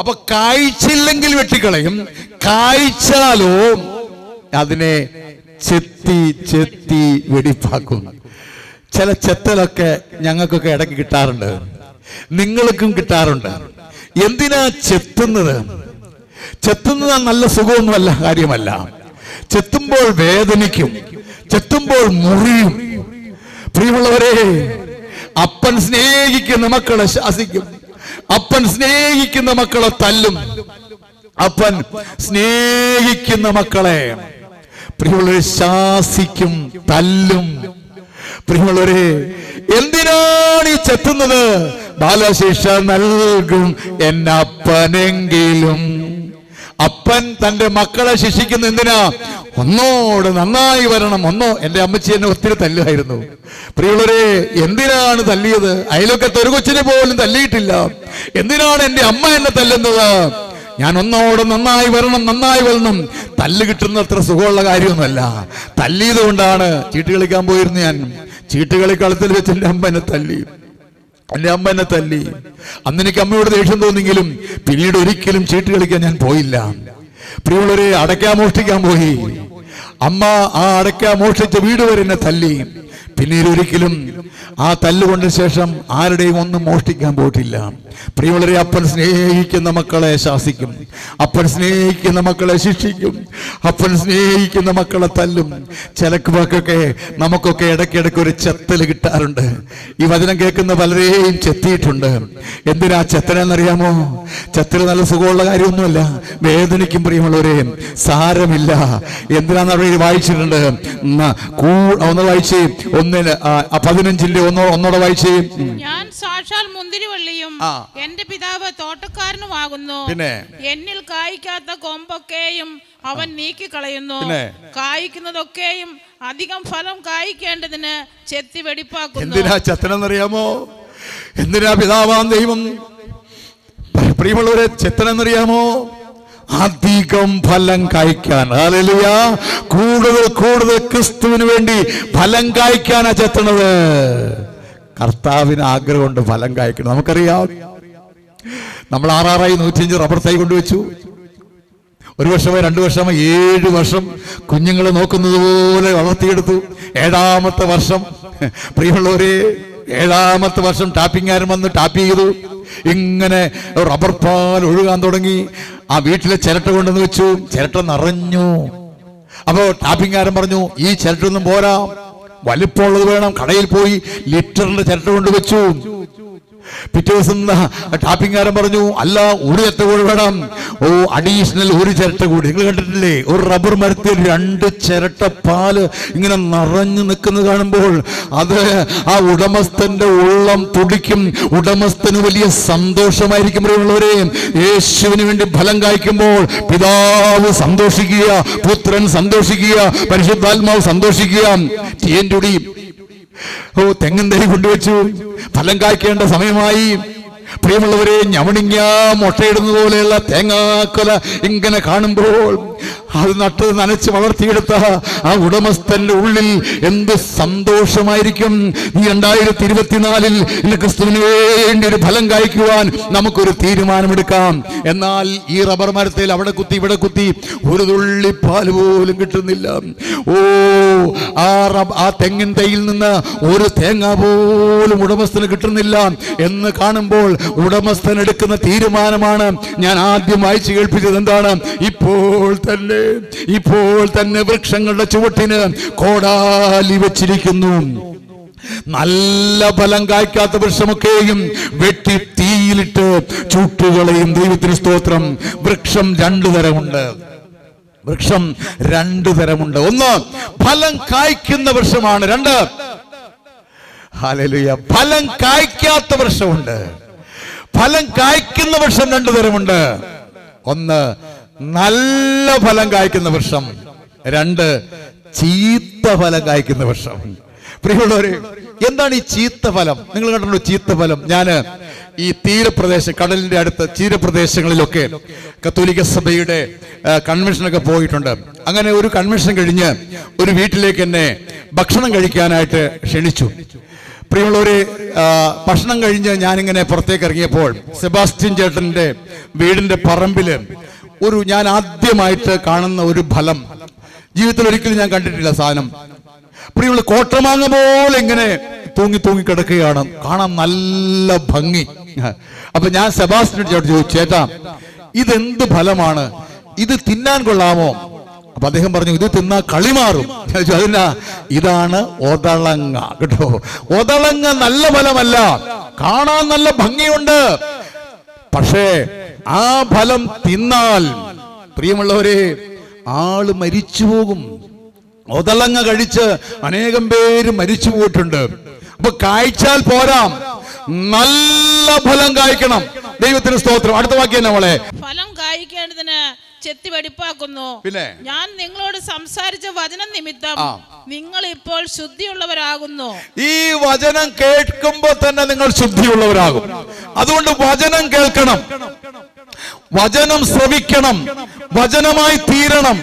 അപ്പൊ കായ്ച്ചില്ലെങ്കിൽ വെട്ടിക്കളയും, കായ്ച്ചാലോ അതിനെ ചെത്തി ചെത്തി വെടിപ്പാക്കും. ചില ചെത്തലൊക്കെ ഞങ്ങൾക്കൊക്കെ ഇടയ്ക്ക് കിട്ടാറുണ്ട്, നിങ്ങൾക്കും കിട്ടാറുണ്ട്. എന്തിനാ ചെത്തുന്നത്? ചെത്തുന്നത് നല്ല സുഖമൊന്നുമല്ല, കാര്യമല്ല. ചെത്തുമ്പോൾ വേദനിക്കും, ചെത്തുമ്പോൾ മുറിയും. പ്രിയമുള്ളവരെ, അപ്പൻ സ്നേഹിക്കുന്ന മക്കളെ ശാസിക്കും, അപ്പൻ സ്നേഹിക്കുന്ന മക്കളെ തല്ലും, അപ്പൻ സ്നേഹിക്കുന്ന മക്കളെ പ്രിയമുള്ളവരെ ശാസിക്കും, തല്ലും. പ്രിയമുള്ളവരെ, എന്തിനാണ് ഈ ചെത്തുന്നത്? ബാലശിക്ഷ നൽകും എന്നപ്പനെങ്കിലും. അപ്പൻ തന്റെ മക്കളെ ശിക്ഷിക്കുന്ന എന്തിനാ? ഒന്നോട് നന്നായി വരണം. എന്റെ അമ്മച്ചി എന്നെ ഒത്തിരി തല്ലുമായിരുന്നു. പ്രിയമുള്ളവരെ, എന്തിനാണ് തല്ലിയത്? അയലൊക്കത്തെ ഒരു കൊച്ചിനെ പോലും തല്ലിയിട്ടില്ല. എന്തിനാണ് എന്റെ അമ്മ എന്നെ തല്ലുന്നത്? ഞാൻ ഒന്നോട് നന്നായി വരണം. തല്ല് കിട്ടുന്ന അത്ര സുഖമുള്ള കാര്യമൊന്നുമല്ല. തല്ലിയത് കൊണ്ടാണ്. ചീട്ട് കളിക്കാൻ പോയിരുന്നു ഞാൻ. ചീട്ടുകളി കളത്തിൽ വെച്ച് എന്റെ അമ്മ എന്നെ തല്ലി. അന്ന് എനിക്ക് അമ്മയോട് ദേഷ്യം തോന്നിയെങ്കിലും പിന്നീട് ഒരിക്കലും ചീട്ട് കളിക്കാൻ ഞാൻ പോയില്ല. പ്രിയമുള്ളവരെ, അടയ്ക്ക മോഷ്ടിക്കാൻ പോയി. അമ്മ ആ അടയ്ക്ക മോഷ്ടിച്ച വീട് വരെ എന്നെ തല്ലി. പിന്നീട് ഒരിക്കലും ആ തല്ലുകൊണ്ട ശേഷം ആരുടെയും ഒന്നും മോഷ്ടിക്കാൻ പോയിട്ടില്ല. പ്രിയമുള്ളവരെ, അപ്പൻ സ്നേഹിക്കുന്ന മക്കളെ ശാസിക്കും, അപ്പൻ സ്നേഹിക്കുന്ന മക്കളെ ശിക്ഷിക്കും, അപ്പൻ സ്നേഹിക്കുന്ന മക്കളെ തല്ലും. ചിലക്കൊക്കെ നമുക്കൊക്കെ ഇടയ്ക്കിടയ്ക്ക് ഒരു ചെത്തൽ കിട്ടാറുണ്ട്. ഈ വചനം കേൾക്കുന്ന പലരെയും ചെത്തിയിട്ടുണ്ട്. എന്തിനാ ചെത്തനെന്നറിയാമോ? ചെത്തൽ നല്ല സുഖമുള്ള കാര്യമൊന്നുമല്ല, വേദനിക്കും. പ്രിയമുള്ളവരെ, സാരമില്ല. എന്തിനാന്ന് അവിടെ വായിച്ചിട്ടുണ്ട്. ഒന്ന് വായിച്ച് 15-ന്റെ ഒന്നോടെ വായിച്ച്. ഞാൻ സാക്ഷാൽ മുന്തിരിവള്ളിയും എന്റെ പിതാവ് തോട്ടക്കാരനുമാകുന്നു. എന്നിൽ കായ്ക്കാത്ത കൊമ്പൊക്കെയും അവൻ നീക്കിക്കളയുന്നു. കായ്ക്കുന്നതൊക്കെയും അധികം ഫലം കായ്ക്കേണ്ടതിന് ചെത്തി വെടിപ്പാക്കുന്നു. എന്തിനാ ചെത്തനെന്നറിയാമോ? എന്തിനാ പിതാവാം ദൈവം പ്രിയമുള്ളവരെ ചെത്തനെന്നറിയാമോ? അധികം ഫലം കായ്ക്കാൻ. ഹല്ലേലൂയ! കൂടുതൽ ക്രിസ്തുവിന് വേണ്ടി ഫലം കായ്ക്കാനാ ചെത്തണത്. കർത്താവിന് ആഗ്രഹമുണ്ട് ഫലം കായ്ക്കണം. നമുക്കറിയാം, നമ്മൾ 105 റബ്ബർ തൈ കൊണ്ടുവച്ചു. 1 വർഷമോ 2 വർഷമോ 7 വർഷം കുഞ്ഞുങ്ങളെ നോക്കുന്നത് പോലെ വളർത്തിയെടുത്തു. 7ാമത്തെ വർഷം പ്രിയമുള്ളവരെ, 7ാമത്തെ വർഷം ടാപ്പിംഗുകാരൻ വന്ന് ടാപ്പ് ചെയ്തു. ഇങ്ങനെ റബ്ബർ പാൽ ഒഴുകാൻ തുടങ്ങി. ആ വീട്ടിലെ ചിരട്ട കൊണ്ടുവന്ന് വെച്ചു. ചിരട്ട നിറഞ്ഞു. അപ്പോ ടാപ്പിംഗുകാരൻ പറഞ്ഞു, ഈ ചിരട്ടൊന്നും പോരാ, വലിപ്പമുള്ളത് വേണം. കടയിൽ പോയി ലിറ്ററിന്റെ ചിരട്ട കൊണ്ട് വെച്ചു. പിറ്റേ ദിവസം ടാപ്പിംഗുകാരൻ പറഞ്ഞു, അല്ല, ഒരു ചിരട്ട കൂടി വേണം. അഡീഷണൽ ഒരു ചിരട്ട കൂടി. നിങ്ങൾ കണ്ടിട്ടില്ലേ, ഒരു റബ്ബർ മരത്തിൽ 2 ചിരട്ട പാല് ഇങ്ങനെ നിറഞ്ഞു നിൽക്കുന്നത് കാണുമ്പോൾ അത് ആ ഉടമസ്ഥന്റെ ഉള്ളം തുടിക്കും. ഉടമസ്ഥന് വലിയ സന്തോഷമായിരിക്കും. പ്രിയമുള്ളവരെ, യേശുവിന് വേണ്ടി ഫലം കായ്ക്കുമ്പോൾ പിതാവ് സന്തോഷിക്കുക, പുത്രൻ സന്തോഷിക്കുക, പരിശുദ്ധാത്മാവ് സന്തോഷിക്കുക. തീയൻറ്റുടി തെങ്ങും തൈ കൊണ്ടുവച്ചു. ഫലം കായ്ക്കേണ്ട സമയമായി. പ്രിയമുള്ളവരെ, ഞവണിങ്ങ മുട്ടയിടുന്നത് പോലെയുള്ള തേങ്ങാക്കൊല ഇങ്ങനെ കാണുമ്പോൾ അത് നട്ട് നനച്ച് വളർത്തിയെടുത്ത ആ ഉടമസ്ഥന്റെ ഉള്ളിൽ എന്ത് സന്തോഷമായിരിക്കും. ഈ 2024-ൽ ഇന്ന് ക്രിസ്തുവിന് വേണ്ടി ഒരു ഫലം കായ്ക്കുവാൻ നമുക്കൊരു തീരുമാനമെടുക്കാം. എന്നാൽ ഈ റബ്ബർ മരത്തിൽ അവിടെ കുത്തി ഇവിടെ കുത്തി ഒരു തുള്ളി പാല് പോലും കിട്ടുന്നില്ല. ആ തെങ്ങിൻ തൈയിൽ നിന്ന് ഒരു തേങ്ങ പോലും ഉടമസ്ഥന് കിട്ടുന്നില്ല എന്ന് കാണുമ്പോൾ ഉടമസ്ഥൻ എടുക്കുന്ന തീരുമാനമാണ് ഞാൻ ആദ്യം വായിച്ചു കേൾപ്പിച്ചത്. എന്താണ്? ഇപ്പോൾ തന്നെ വൃക്ഷങ്ങളുടെ ചുവട്ടിന് കോടാലി വെച്ചിരിക്കുന്നു. നല്ല ഫലം കായ്ക്കാത്ത വൃക്ഷമൊക്കെയും വെട്ടി തീയിലിട്ട് ചുട്ടുകളയും. ദൈവത്തിന് സ്തോത്രം. വൃക്ഷം 2 തരമുണ്ട്. ഒന്ന് ഫലം കായ്ക്കുന്ന വൃക്ഷമാണ്. 2 ഹല്ലേലൂയ, ഫലം കായ്ക്കാത്ത വൃക്ഷമുണ്ട്. ഫലം കായ്ക്കുന്ന വൃക്ഷം 2 തരമുണ്ട്. ഒന്ന് നല്ല ഫലം കായ്ക്കുന്ന വൃക്ഷം, 2 ചീത്ത ഫലം കായ്ക്കുന്ന വൃക്ഷം. പ്രിയമുള്ളവരെ, എന്താണ് ഈ ചീത്തഫലം? നിങ്ങൾ കണ്ടിട്ടുണ്ടോ ചീത്തഫലം? ഞാൻ ഈ തീരപ്രദേശം, കടലിന്റെ അടുത്ത തീരപ്രദേശങ്ങളിലൊക്കെ കത്തോലിക്ക സഭയുടെ കൺവെൻഷനൊക്കെ പോയിട്ടുണ്ട്. അങ്ങനെ ഒരു കൺവെൻഷൻ കഴിഞ്ഞ് ഒരു വീട്ടിലേക്ക് എന്നെ ഭക്ഷണം കഴിക്കാനായിട്ട് ക്ഷണിച്ചു. പ്രിയമുള്ളവരെ, ഭക്ഷണം കഴിഞ്ഞ് ഞാനിങ്ങനെ പുറത്തേക്ക് ഇറങ്ങിയപ്പോൾ സെബാസ്റ്റ്യൻ ചേട്ടന്റെ വീടിന്റെ പറമ്പില് ഞാൻ ആദ്യമായിട്ട് കാണുന്ന ഒരു ഫലം, ജീവിതത്തിൽ ഒരിക്കലും ഞാൻ കണ്ടിട്ടില്ല സാധനം. പ്രിയമുള്ള കോട്ടമാങ്ങ പോലെ ഇങ്ങനെ തൂങ്ങി തൂങ്ങി കിടക്കുകയാണ്, കാണാൻ നല്ല ഭംഗി. അപ്പൊ ഞാൻ സെബാസ്റ്റ്യൻ ചേട്ടൻ ചോദിച്ചു, ചേട്ടാ ഇതെന്ത് ഫലമാണ്, ഇത് തിന്നാൻ കൊള്ളാമോ? അപ്പൊ അദ്ദേഹം പറഞ്ഞു, ഇത് തിന്നാ കളി മാറും. അതിനാ, ഇതാണ് ഒതളങ്ങ. കേട്ടോ, ഒതളങ്ങ നല്ല ഫലമല്ല, കാണാൻ നല്ല ഭംഗിയുണ്ട്, പക്ഷേ ആ ഫലം തിന്നാൽ പ്രിയമുള്ളവരെ ആള് മരിച്ചു പോകും. ഒതളങ്ങ കഴിച്ച് അനേകം പേര് മരിച്ചു പോയിട്ടുണ്ട്. അപ്പൊ കായ്ച്ചാൽ പോരാ, നല്ല ഫലം കായ്ക്കണം. ദൈവത്തിന് സ്തോത്രം. അടുത്ത വാക്യം നമ്മളെ ഫലം കായ്ക്കേണ്ടതിന് ചെത്തി വെടിപ്പാക്കുന്നു. പിന്നെ ഞാൻ നിങ്ങളോട് സംസാരിച്ച വചനം നിമിത്തം നിങ്ങൾ ഇപ്പോൾ ശുദ്ധിയുള്ളവരാകുന്നു. ഈ വചനം കേൾക്കുമ്പോൾ തന്നെ നിങ്ങൾ ശുദ്ധിയുള്ളവരാകും. അതുകൊണ്ട് വചനം കേൾക്കണം, വചനം ശ്രവിക്കണം, വചനമായി തീരണം,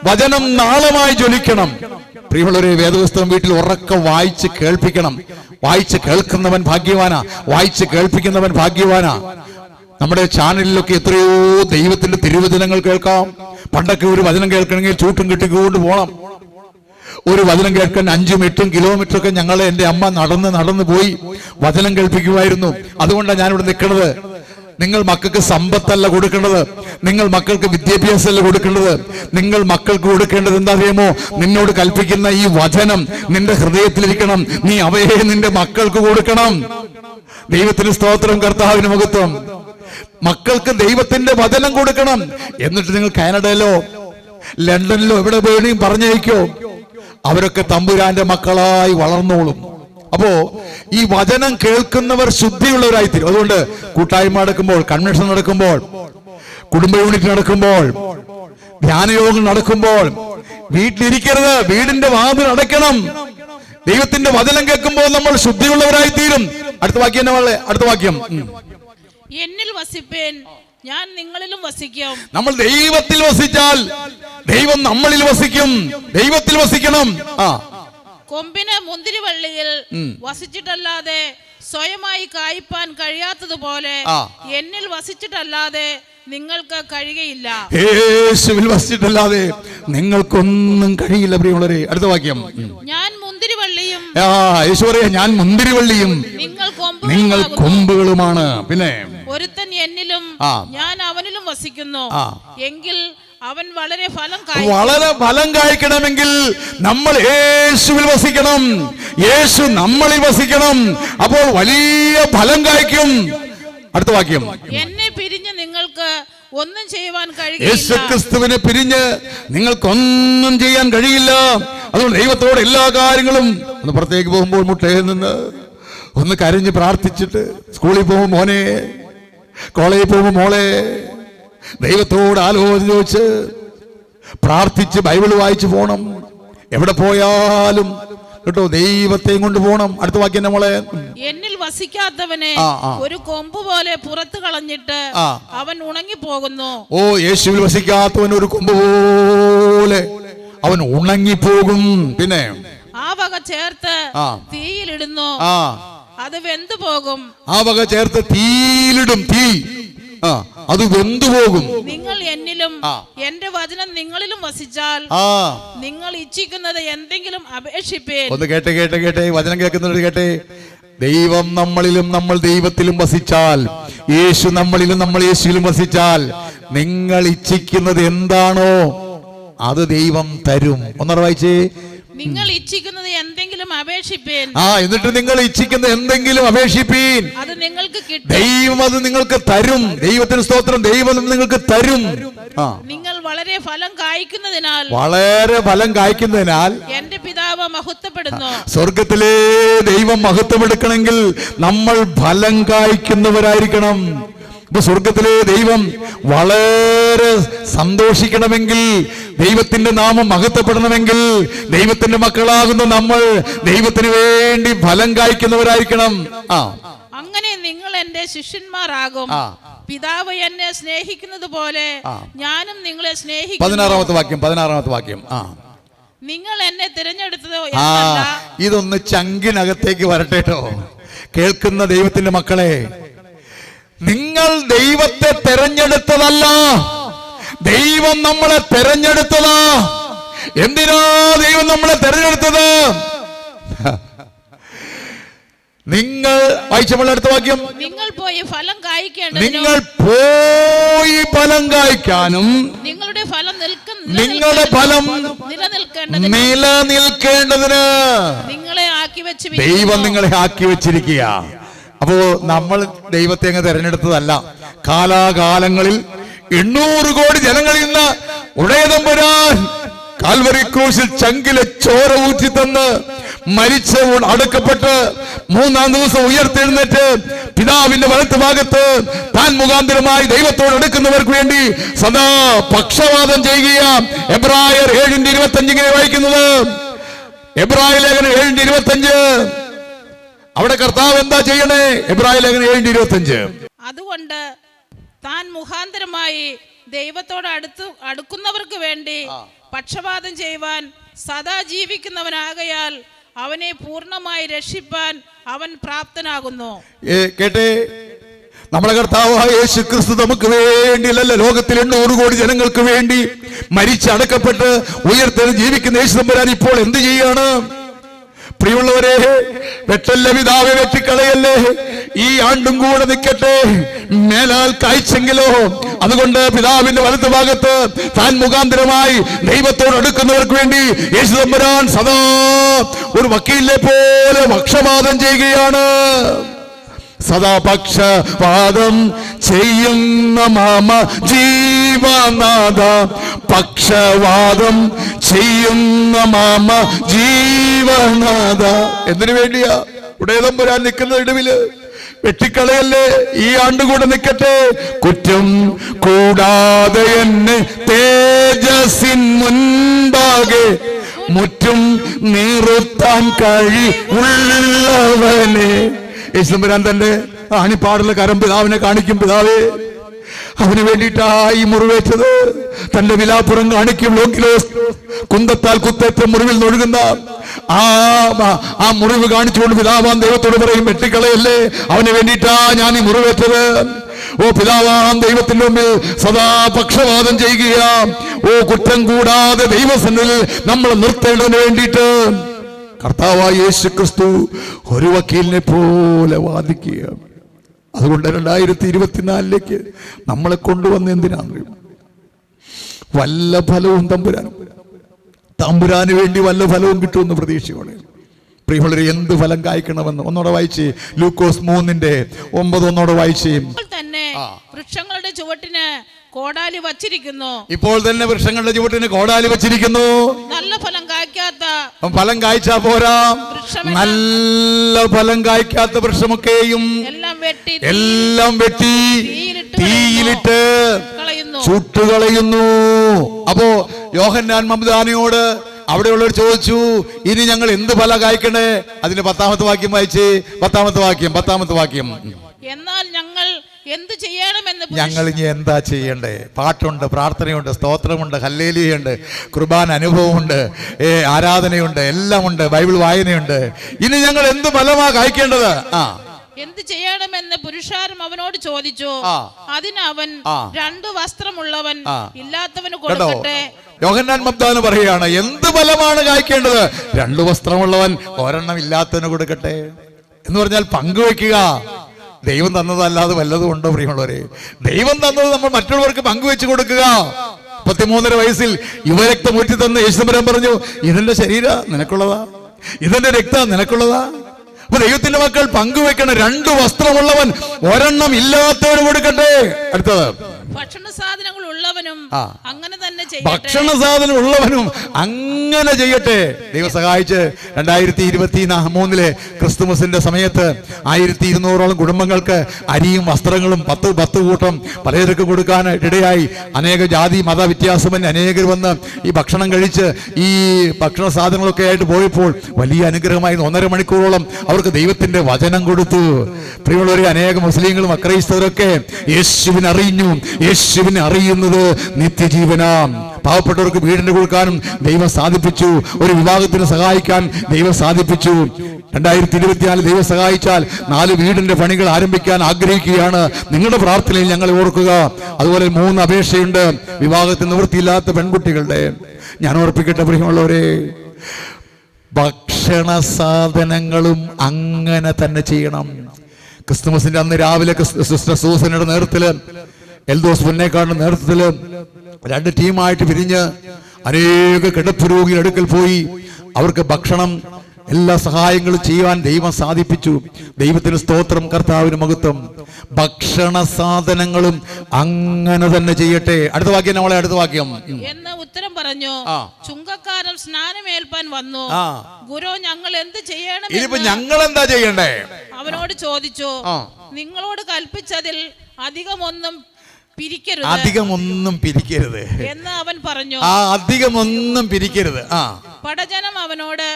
വചനം നാളമായി ജ്വലിക്കണം. പ്രിയമുള്ളവരെ, വേദപുസ്തകം വീട്ടിൽ ഉറക്കം വായിച്ച് കേൾപ്പിക്കണം. വായിച്ച് കേൾക്കുന്നവൻ ഭാഗ്യവാനാ, വായിച്ച് കേൾപ്പിക്കുന്നവൻ ഭാഗ്യവാനാ. നമ്മുടെ ചാനലിലൊക്കെ എത്രയോ ദൈവത്തിന്റെ തിരുവചനങ്ങൾ കേൾക്കാം. പണ്ടൊക്കെ ഒരു വചനം കേൾക്കണമെങ്കിൽ ചൂട്ടും കെട്ടിക്കൊണ്ട് പോകണം. ഒരു വചനം കേൾക്കാൻ 5-8 കിലോമീറ്റർ ഒക്കെ എന്റെ അമ്മ നടന്ന് പോയി വചനം കേൾപ്പിക്കുമായിരുന്നു. അതുകൊണ്ടാണ് ഞാനിവിടെ നിൽക്കുന്നത്. നിങ്ങൾ മക്കൾക്ക് സമ്പത്തല്ല കൊടുക്കേണ്ടത്, നിങ്ങൾ മക്കൾക്ക് വിദ്യാഭ്യാസമല്ല കൊടുക്കേണ്ടത്, നിങ്ങൾ മക്കൾക്ക് കൊടുക്കേണ്ടത് എന്താ അറിയാമോ? നിന്നോട് കൽപ്പിക്കുന്ന ഈ വചനം നിന്റെ ഹൃദയത്തിലിരിക്കണം. നീ അവയെ നിന്റെ മക്കൾക്ക് കൊടുക്കണം. ദൈവത്തിന് സ്തോത്രം, കർത്താവിന് മഹത്വം. മക്കൾക്ക് ദൈവത്തിന്റെ വചനം കൊടുക്കണം. എന്നിട്ട് നിങ്ങൾ കാനഡയിലോ ലണ്ടനിലോ എവിടെ വേണേലും പറഞ്ഞയക്കോ, അവരൊക്കെ തമ്പുരാന്റെ മക്കളായി വളർന്നോളും. അപ്പോ ഈ വചനം കേൾക്കുന്നവർ ശുദ്ധിയുള്ളവരായിത്തീരും. അതുകൊണ്ട് കൂട്ടായ്മ നടക്കുമ്പോൾ, കൺവെൻഷൻ നടക്കുമ്പോൾ, കുടുംബ യൂണിറ്റ് നടക്കുമ്പോൾ, ധ്യാനയോഗം നടക്കുമ്പോൾ വീട്ടിലിരിക്കരുത്, വീടിന്റെ വാതിൽ അടയ്ക്കണം. ദൈവത്തിന്റെ വചനം കേൾക്കുമ്പോൾ നമ്മൾ ശുദ്ധിയുള്ളവരായിത്തീരും. അടുത്ത വാക്യം നമ്മളെ അടുത്ത വാക്യം, എന്നിൽ വസിപ്പേൻ, ഞാൻ നിങ്ങളിലും വസിക്കും. നമ്മൾ ദൈവത്തിൽ വസിച്ചാൽ ദൈവം നമ്മളിൽ വസിക്കും. ദൈവത്തിൽ വസിക്കണം. കൊമ്പിന് മുന്തിരിവള്ളിയിൽ വസിച്ചിട്ടല്ലാതെ സ്വയമായി കായ്പാൻ കഴിയാത്തതുപോലെ എന്നിൽ വസിച്ചിട്ടല്ലാതെ നിങ്ങൾക്ക് കഴിയുകയില്ല. യേശുവിൽ വസിച്ചിട്ടല്ലാതെ നിങ്ങൾക്കൊന്നും കഴിയില്ല. പ്രിയമുള്ളവരെ, അടുത്ത വാക്യം, ഞാൻ മുന്തിരിവള്ളിയും യേശു പറയാ, ഞാൻ മുന്തിരിവള്ളിയും നിങ്ങൾ കൊമ്പുകളുമാണ്. പിന്നെ ഒരുത്തൻ എന്നിലും ഞാൻ അവനിലും വസിക്കുന്നു എങ്കിൽ അവൻ വളരെ ഫലം കായ്ക്കണമെങ്കിൽ നമ്മൾ യേശുവിൽ വസിക്കണം, യേശു നമ്മളിൽ വസിക്കണം. അപ്പോൾ വലിയ ഫലം കായ്ക്കും. അടുത്ത വാക്യം, എന്നെ പിരിഞ്ഞ് നിങ്ങൾക്ക് ഒന്നും ചെയ്യുവാൻ കഴിയില്ല. യേശുക്രിസ്തുവിനെ പിരിഞ്ഞ് നിങ്ങൾക്കൊന്നും ചെയ്യാൻ കഴിയില്ല. അതുകൊണ്ട് ദൈവത്തോട് എല്ലാ കാര്യങ്ങളും ഒന്ന് പുറത്തേക്ക് പോകുമ്പോൾ മുട്ടയിൽ നിന്ന് ഒന്ന് കരഞ്ഞ് പ്രാർത്ഥിച്ചിട്ട്, സ്കൂളിൽ പോകുമ്പോൾ മോനെ, കോളേജിൽ പോകുമ്പോൾ മോളെ, ദൈവത്തോട് ആലോചന ചോദിച്ച് പ്രാർത്ഥിച്ച് ബൈബിൾ വായിച്ചു പോണം. എവിടെ പോയാലും കേട്ടോ ദൈവത്തെയും കൊണ്ട് പോണം. അടുത്ത വാക്യം നമ്മളെ, എന്നിൽ വസിക്കാത്തവനെ ഒരു കൊമ്പ് പോലെ പുറത്തു കളഞ്ഞിട്ട് അവൻ ഉണങ്ങി പോകുന്നു. ഓ, യേശുവിൽ വസിക്കാത്തവൻ ഒരു കൊമ്പ് പോലെ അവൻ ഉണങ്ങിപ്പോകും. പിന്നെ ആ വക ചേർത്ത് തീയിലിടുന്നു, അത് വെന്തു പോകും. ആ വക ചേർത്ത് തീയിലിടും, തീ അത് വെന്തുപോകും. നിങ്ങൾ എന്നിലും എന്റെ വചനം നിങ്ങളിലും വസിച്ചാൽ നിങ്ങൾ ഇച്ഛിക്കുന്നത് എന്തെങ്കിലും അപേക്ഷിപ്പേൻ. ഒന്ന് കേട്ടെ വചനം കേൾക്കുന്നത് കേട്ടെ. ദൈവം നമ്മളിലും നമ്മൾ ദൈവത്തിലും വസിച്ചാൽ, യേശു നമ്മളിലും നമ്മൾ യേശുവിലും വസിച്ചാൽ, നിങ്ങൾ ഇച്ഛിക്കുന്നത് എന്താണോ അത് ദൈവം തരും. ഒന്നറ വായിച്ചേ, നിങ്ങൾ ഇച്ഛിക്കുന്നത് എന്തെങ്കിലും അപേക്ഷിപ്പീൻ. എന്നിട്ട് നിങ്ങൾ ഇച്ഛിക്കുന്ന എന്തെങ്കിലും അപേക്ഷിപ്പീൻ, അത് നിങ്ങൾക്ക് കിട്ടും. ദൈവം അത് നിങ്ങൾക്ക് തരും. ദൈവത്തിന് സ്തോത്രം, ദൈവം നിങ്ങൾക്ക് തരും. നിങ്ങൾ വളരെ ഫലം കായ്ക്കുന്നതിനാൽ, വളരെ ഫലം കായ്ക്കുന്നതിനാൽ എന്റെ പിതാവ് മഹത്വപ്പെടുന്നു. സ്വർഗത്തിലെ ദൈവം മഹത്വമെടുക്കണമെങ്കിൽ നമ്മൾ ഫലം കായ്ക്കുന്നവരായിരിക്കണം. ഇപ്പൊ സ്വർഗത്തിലെ ദൈവം വളരെ സന്തോഷിക്കണമെങ്കിൽ ദൈവത്തിന്റെ നാമം മഹത്വപ്പെടണമെങ്കിൽ ദൈവത്തിന്റെ മക്കളാകുന്ന നമ്മൾ ദൈവത്തിന് വേണ്ടി ഫലം കായ്ക്കുന്നവരായിരിക്കണം. അങ്ങനെ നിങ്ങൾ എന്റെ ശിഷ്യന്മാരാകും. പിതാവ് എന്നെ സ്നേഹിക്കുന്നത് പോലെ ഞാനും നിങ്ങളെ സ്നേഹിക്കുന്നു. 16-ാമത്തെ വാക്യം. നിങ്ങൾ എന്നെ തിരഞ്ഞെടുത്തതോ ഇതൊന്ന് ചങ്കിനകത്തേക്ക് വരട്ടെ കേട്ടോ. കേൾക്കുന്ന ദൈവത്തിന്റെ മക്കളെ, നിങ്ങൾ ദൈവത്തെ തെരഞ്ഞെടുത്തതല്ല, ദൈവം നമ്മളെ തെരഞ്ഞെടുത്തതാ. എന്തിനാ ദൈവം നമ്മളെ തെരഞ്ഞെടുത്തത്? നിങ്ങൾ വായിച്ചപ്പോൾ അടുത്ത വാക്യം, നിങ്ങൾ പോയി ഫലം നിങ്ങൾ പോയി ഫലം കായ്ക്കാനും നിങ്ങളുടെ ഫലം നിലനിൽക്കേണ്ടതിന് ദൈവം നിങ്ങളെ ആക്കി വെച്ചിരിക്കുക. അപ്പോ നമ്മൾ ദൈവത്തെ അങ്ങ് തെരഞ്ഞെടുത്തതല്ല. കാലാകാലങ്ങളിൽ 800 കോടി ജനങ്ങളിൽ നിന്ന് ഉടയതമ്പുരാൻ കാൽവരി ക്രൂശിൽ ചങ്കിലെ ചോര ഊറ്റി തന്ന് മരിച്ച് അടക്കപ്പെട്ട് 3-ാം ദിവസം ഉയർത്തെഴുന്നേറ്റ് പിതാവിന്റെ വലത്ത് ഭാഗത്ത് താൻ മുഖാന്തരമായി ദൈവത്തോട് അടുക്കുന്നവർക്ക് വേണ്ടി സദാ പക്ഷവാദം ചെയ്യുക. എബ്രായർ 7:25 ഇങ്ങനെ വായിക്കുന്നത്. എബ്രായ ലേഖനം 7:25. അവിടെ കർത്താവ് എന്താ ചെയ്യണേ? എബ്രായ ലേഖനം 7:25. അതുകൊണ്ട് താൻ മുഖാന്തരമായി ദൈവത്തോട് അടുക്കുന്നവർക്ക് വേണ്ടി പക്ഷപാതം ചെയ്യുവാൻ സദാ ജീവിക്കുന്നവനാകയാൽ അവനെ പൂർണ്ണമായി രക്ഷിപ്പാൻ അവൻ പ്രാപ്തനാകുന്നു. കേട്ടെ, നമ്മളെ കർത്താവായ യേശു ക്രിസ്തു നമുക്ക് വേണ്ടിയല്ല, ലോകത്തിൽ 800 കോടി ജനങ്ങൾക്ക് വേണ്ടി മരിച്ച് അടക്കപ്പെട്ട് ഉയർത്തെഴുന്നേറ്റ് ജീവിക്കുന്ന യേശു തമ്പുരാൻ ഇപ്പോൾ എന്ത് ചെയ്യാണ്? പ്രിയമുള്ളവരെ, വെട്ടല്ല പിതാവെ, വെട്ടിക്കളയല്ലേ, ഈ ആണ്ടും കൂടെ നിൽക്കട്ടെ, മേലാൽ കായ്ച്ചെങ്കിലോ. അതുകൊണ്ട് പിതാവിന്റെ വലത്ത് ഭാഗത്ത് താൻ മുഖാന്തരമായി ദൈവത്തോട് അടുക്കുന്നവർക്ക് വേണ്ടി യേശു തമ്പുരാൻ സദാ ഒരു വക്കീലിനെ പോലെ പക്ഷപാതം ചെയ്യുകയാണ്. സദാ പക്ഷപാതം ചെയ്യുന്ന മാമ ജീവനാഥ, പക്ഷവാദം ചെയ്യുന്ന മാമ ജീവനാഥ. എന്തിനു വേണ്ടിയാ? ഉടയതമ്പുരാൻ നിൽക്കുന്ന ഇടവില് വെട്ടിക്കളയല്ലേ, ഈ ആണ്ടുകൂടെ നിൽക്കട്ടെ, കുറ്റം കൂടാതെ എന്നെ തേജസ്സിൻ മുൻപാകെ മുറ്റും നിർത്താൻ കഴിവുള്ളവനെ. യേശുദമ്പുരാൻ തന്റെ ആണിപ്പാടുള്ള കരം പിതാവിനെ കാണിക്കും. പിതാവേ, അവന് വേണ്ടിയിട്ടായി മുറിവേറ്റത്. തന്റെ വിലാപ്പുറം കാണിക്കും. ലോങ്കിലോസ് കുന്തത്താൽ കുത്തേറ്റ മുറിവിൽ നൊഴുകുന്ന ആ മുറിവ് കാണിച്ചുകൊണ്ട് പിതാവാൻ ദൈവത്തോട് പറയും, വെട്ടിക്കളയല്ലേ, അവന് വേണ്ടിയിട്ടാ ഞാൻ ഈ മുറിവേറ്റത്. ഓ പിതാവാം ദൈവത്തിന്റെ മുമ്പിൽ സദാ പക്ഷപാതം ചെയ്യുക. ഓ കുറ്റം കൂടാതെ ദൈവസന്നിധിയിൽ നമ്മൾ നിർത്തേണ്ടതിന് വേണ്ടിയിട്ട് കർത്താവായ യേശു ക്രിസ്തു ഒരു വക്കീലിനെ പോലെ വാദിക്കുക. അതുകൊണ്ട് 2024 നമ്മളെ കൊണ്ടുവന്ന് എന്തിനാണെന്നറിയും? വല്ല ഫലവും തമ്പുരാന് വേണ്ടി വല്ല ഫലവും കിട്ടുമെന്ന് പ്രതീക്ഷയോടെ. പ്രിയമുള്ളവരെ, എന്ത് ഫലം കായ്ക്കണമെന്ന് ഒന്നോടെ വായിച്ച് ലൂക്കോസ് 3:9 ഒന്നോടെ വായിച്ച്. തന്നെ വൃക്ഷങ്ങളുടെ ചുവട്ടിന് കോടാലി വച്ചിരിക്കുന്നു. ഇപ്പോൾ തന്നെ വൃക്ഷങ്ങളുടെ ചുവട്ടിന് കോടാലി വച്ചിരിക്കുന്നു. നല്ല ഫലം കായ്ക്കാത്ത ഫലം കായ്ച്ചാ പോരാ, നല്ല ഫലം കായ്ക്കാത്ത വൃക്ഷമൊക്കെയും എല്ലാം വെട്ടി തീയിലിട്ട് ചുട്ടുകളയുന്നു. അപ്പോ യോഹന്നാൻ മമ്ദാനിയോട് അവിടെയുള്ളവർ ചോദിച്ചു, ഇനി ഞങ്ങൾ എന്ത് ഫലം കായ്ക്കണേ? അതിന്റെ 10-ാമത്തെ വാക്യം വായിച്ച്. 10-ാമത്തെ വാക്യം. എന്നാൽ ഞങ്ങൾ എന്ത് ചെയ്യണമെന്ന്. ഞങ്ങൾ ഇനി എന്താ ചെയ്യണ്ടേ? പാട്ടുണ്ട്, പ്രാർത്ഥനയുണ്ട്, സ്തോത്രമുണ്ട്, ഹല്ലേലൂയയുണ്ട്, കുർബാന അനുഭവമുണ്ട്, ആരാധനയുണ്ട്, എല്ലാം ഉണ്ട്, ബൈബിൾ വായനയുണ്ട്. ഇനി ഞങ്ങൾ എന്ത് ഫലമാ കായ്ക്കേണ്ടത്? എന്ത് ചെയ്യണമെന്ന് പുരുഷാരം അവനോട് ചോദിച്ചു. അതിന് അവൻ 2 വസ്ത്രമുള്ളവൻ ഇല്ലാത്തവന് കൊടുക്കട്ടെ. യോഹന്നാൻ മബ്ദാന് പറയുകയാണ്, എന്ത് ഫലമാണ് കായ്ക്കേണ്ടത്? 2 വസ്ത്രമുള്ളവൻ ഒരെണ്ണം ഇല്ലാത്തവന് കൊടുക്കട്ടെ എന്ന് പറഞ്ഞാൽ പങ്കുവെക്കുക. ദൈവം തന്നതല്ലാതെ വല്ലതും ഉണ്ടോ പ്രിയമുള്ളവരെ? ദൈവം തന്നത് നമ്മൾ മറ്റുള്ളവർക്ക് പങ്കുവെച്ച് കൊടുക്കുക. 33 വയസ്സിൽ യുവരക്തം ഊറ്റി തന്ന യേശുദമ്പുരാൻ പറഞ്ഞു, ഇതെന്റെ ശരീരം നിനക്കുള്ളതാ, ഇതെന്റെ രക്തം നിനക്കുള്ളതാ. അപ്പൊ ദൈവത്തിന്റെ മക്കൾ പങ്കുവെക്കണം. 2 വസ്ത്രമുള്ളവൻ ഒരെണ്ണം ഇല്ലാത്തവന് കൊടുക്കട്ടെ. അടുത്തത്, ഭക്ഷണ സാധനങ്ങൾ ഉള്ളവനും അങ്ങനെ തന്നെ ചെയ്യട്ടെ. ഭക്ഷണ സാധനം ഉള്ളവനും അങ്ങനെ ചെയ്യട്ടെ. ദൈവം സഹായിച്ച് 2023 ക്രിസ്തുമസിന്റെ സമയത്ത് 1200ഓളം കുടുംബങ്ങൾക്ക് അരിയും വസ്ത്രങ്ങളും 10 കൂട്ടം പലചരക്ക് കൊടുക്കാൻ ഇടയായി. അനേക ജാതി മത വ്യത്യാസമന്യേ അനേകർ വന്ന് ഈ ഭക്ഷണം കഴിച്ച് ഈ ഭക്ഷണ സാധനങ്ങളൊക്കെ ആയിട്ട് പോയപ്പോൾ വലിയ അനുഗ്രഹമായി 1.5 മണിക്കൂറോളം അവർക്ക് ദൈവത്തിന്റെ വചനം കൊടുത്തു. പ്രിയമുള്ളവരെ, അനേക മുസ്ലിങ്ങളും അക്രൈസ്തവരൊക്കെ യേശുവിനെ അറിഞ്ഞു. യേശുവിനെ അറിയുന്നത് നിത്യജീവനാം. പാവപ്പെട്ടവർക്ക് വീടിന് കൊടുക്കാനും ദൈവം സാധിപ്പിച്ചു. ഒരു വിഭാഗത്തിന് സഹായിക്കാൻ ദൈവം സാധിപ്പിച്ചു. 2024 ദൈവം സഹായിച്ചാൽ 4 വീടിന്റെ പണികൾ ആരംഭിക്കാൻ ആഗ്രഹിക്കുകയാണ്. നിങ്ങളുടെ പ്രാർത്ഥനയിൽ ഞങ്ങളെ ഓർക്കുക. അതുപോലെ 3 അപേക്ഷയുണ്ട് വിവാഹത്തിന് നിവൃത്തിയില്ലാത്ത പെൺകുട്ടികളുടെ. ഞാൻ ഓർപ്പിക്കട്ടെ പ്രിയമുള്ളവരെ, ഭക്ഷണ സാധനങ്ങളും അങ്ങനെ തന്നെ ചെയ്യണം. ക്രിസ്തുമസിന്റെ അന്ന് രാവിലെ സിസ്റ്റർ സൂസനയുടെ നേതൃത്വത്തില്, എൽദോസ് പുന്നേക്കാടിന്റെ നേതൃത്വത്തില് 2 ടീമായിട്ട് പിരിഞ്ഞ് അനേക കിടപ്പ് രോഗികളുടെ അടുക്കൽ പോയി അവർക്ക് ഭക്ഷണം എല്ലാ സഹായങ്ങളും ചെയ്യുവാൻ ദൈവം സാധിപ്പിച്ചു. ദൈവത്തിന് സ്തോത്രം, കർത്താവിന് മഹത്വം. ഭക്ഷണ സാധനങ്ങളും അങ്ങനെ തന്നെ ചെയ്യട്ടെ. അടുത്ത വാക്യം നമ്മളെ അടുത്ത വാക്യം എന്ന് ഉത്തരം പറഞ്ഞു. ചുങ്കക്കാരൻ സ്നാനമേൽപ്പാൻ വന്നു. ഗുരു, ഞങ്ങൾ എന്ത് ചെയ്യണം? ഇനിയിപ്പോ ഞങ്ങൾ എന്താ ചെയ്യണ്ടേ? അവനോട് ചോദിച്ചു. നിങ്ങളോട് കൽപ്പിച്ചതിൽ അധികമൊന്നും പിരിക്കരുത് എന്ന് അവൻ പറഞ്ഞു. അധികമൊന്നും പിരിക്കരുത്. പടജനം അവനോട്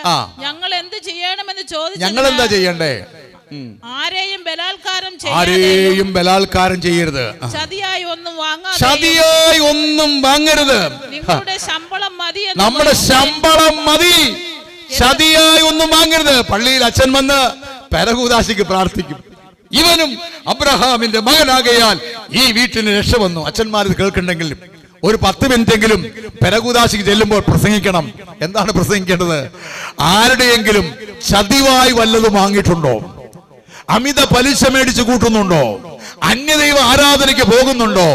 ഞങ്ങൾ എന്ത് ചെയ്യണമെന്ന് ചോദിച്ചു. ഞങ്ങൾ എന്താ ചെയ്യണ്ടേ? ആരെയും ബലാത്കാരം ചെയ്യരുത്. ചതിയായി ഒന്നും വാങ്ങരുത്. നിങ്ങളുടെ ശമ്പളം മതി. നമ്മുടെ ശമ്പളം മതി. ചതിയായി ഒന്നും വാങ്ങരുത്. പള്ളിയിൽ അച്ഛൻ വന്ന് പെരകൂദാശിക്ക് പ്രാർത്ഥിക്കും. ഇവനും അബ്രഹാമിന്റെ മകനാകയാൽ ഈ വീട്ടിന് രക്ഷ വന്നു. അച്ഛന്മാർ ഇത് കേൾക്കുന്നുണ്ടെങ്കിൽ ഒരു 10 മിനിറ്റെങ്കിലും പെരകൂദാശിക്ക് ചെല്ലുമ്പോൾ പ്രസംഗിക്കണം. എന്താണ് പ്രസംഗിക്കേണ്ടത്? ആരുടെയെങ്കിലും ചതിവായി വല്ലതും വാങ്ങിയിട്ടുണ്ടോ? അമിത പലിശ മേടിച്ച് കൂട്ടുന്നുണ്ടോ? അന്യദൈവ ആരാധനയ്ക്ക് പോകുന്നുണ്ടോ?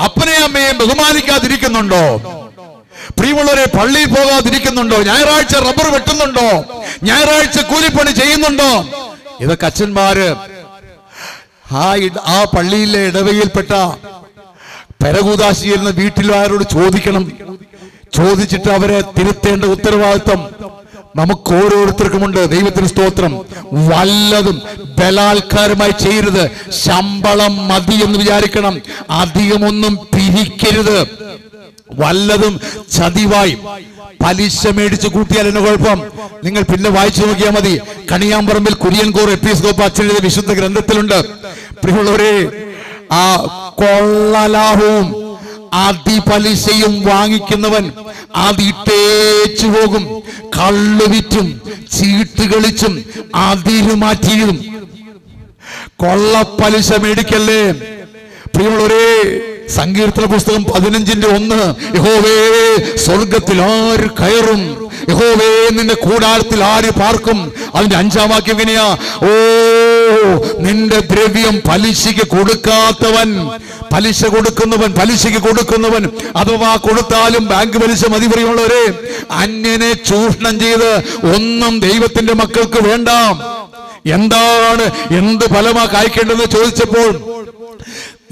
അപ്പനെയും അമ്മയെയും ബഹുമാനിക്കാതിരിക്കുന്നുണ്ടോ? പ്രിയമുള്ളവരെ, പള്ളിയിൽ പോകാതിരിക്കുന്നുണ്ടോ? ഞായറാഴ്ച റബ്ബർ വെട്ടുന്നുണ്ടോ? ഞായറാഴ്ച കൂലിപ്പണി ചെയ്യുന്നുണ്ടോ? ഇതൊക്കെ അച്ഛന്മാര് ആ പള്ളിയിലെ ഇടവകയിൽപ്പെട്ട പെരകൂദാശി എന്ന വീട്ടിലാരോട് ചോദിക്കണം. ചോദിച്ചിട്ട് അവരെ തിരുത്തേണ്ട ഉത്തരവാദിത്വം നമുക്ക് ഓരോരുത്തർക്കുമുണ്ട്. ദൈവത്തിന് സ്തോത്രം. വല്ലതും ബലാത്കാരമായി ചെയ്യരുത്. ശമ്പളം മതി എന്ന് വിചാരിക്കണം. അധികമൊന്നും പിരിക്കരുത്. വല്ലതും ചതിവായി പലിശ മേടിച്ച് കൂട്ടിയാൽ എന്നെ കുഴപ്പം. നിങ്ങൾ പിന്നെ വായിച്ചു നോക്കിയാൽ മതി. കണിയാമ്പറമ്പിൽ കുര്യൻകോർ എപ്പിസ്കോപ്പ അച്ഛൻ എഴുതിയ വിശുദ്ധ ഗ്രന്ഥത്തിലുണ്ട്. പ്രിയമുള്ളവരെ, ആ കൊള്ളലാഭവും അതിപലിശയും വാങ്ങിക്കുന്നവൻ അതിട്ടേച്ചു പോകും. കള്ളുവിറ്റും ചീട്ട് കളിച്ചും അതിരുമാറ്റിയും കൊള്ളപ്പലിശ മേടിക്കല്ലേ. പ്രിയമുള്ളവരെ, സങ്കീർത്തന പുസ്തകം 15:1, യഹോവേ സ്വർഗത്തിൽ ആര് കയറും? യഹോവേ നിന്റെ കൂടാരത്തിൽ ആര് പാർക്കും? അതിന്റെ 5-ാം വാക്യം എങ്ങനെയാ? ഓ, നിന്റെ ദ്രവ്യം പലിശയ്ക്ക് കൊടുക്കാത്തവൻ, പലിശയ്ക്ക് കൊടുക്കുന്നവൻ അഥവാ കൊടുത്താലും ബാങ്ക് പലിശ മതി. പ്രിയമുള്ളവരെ, അന്യനെ ചൂഷണം ചെയ്ത് ഒന്നും ദൈവത്തിന്റെ മക്കൾക്ക് വേണ്ട. എന്ത് ഫലമാ കായ്ക്കേണ്ടതെന്ന് ചോദിച്ചപ്പോൾ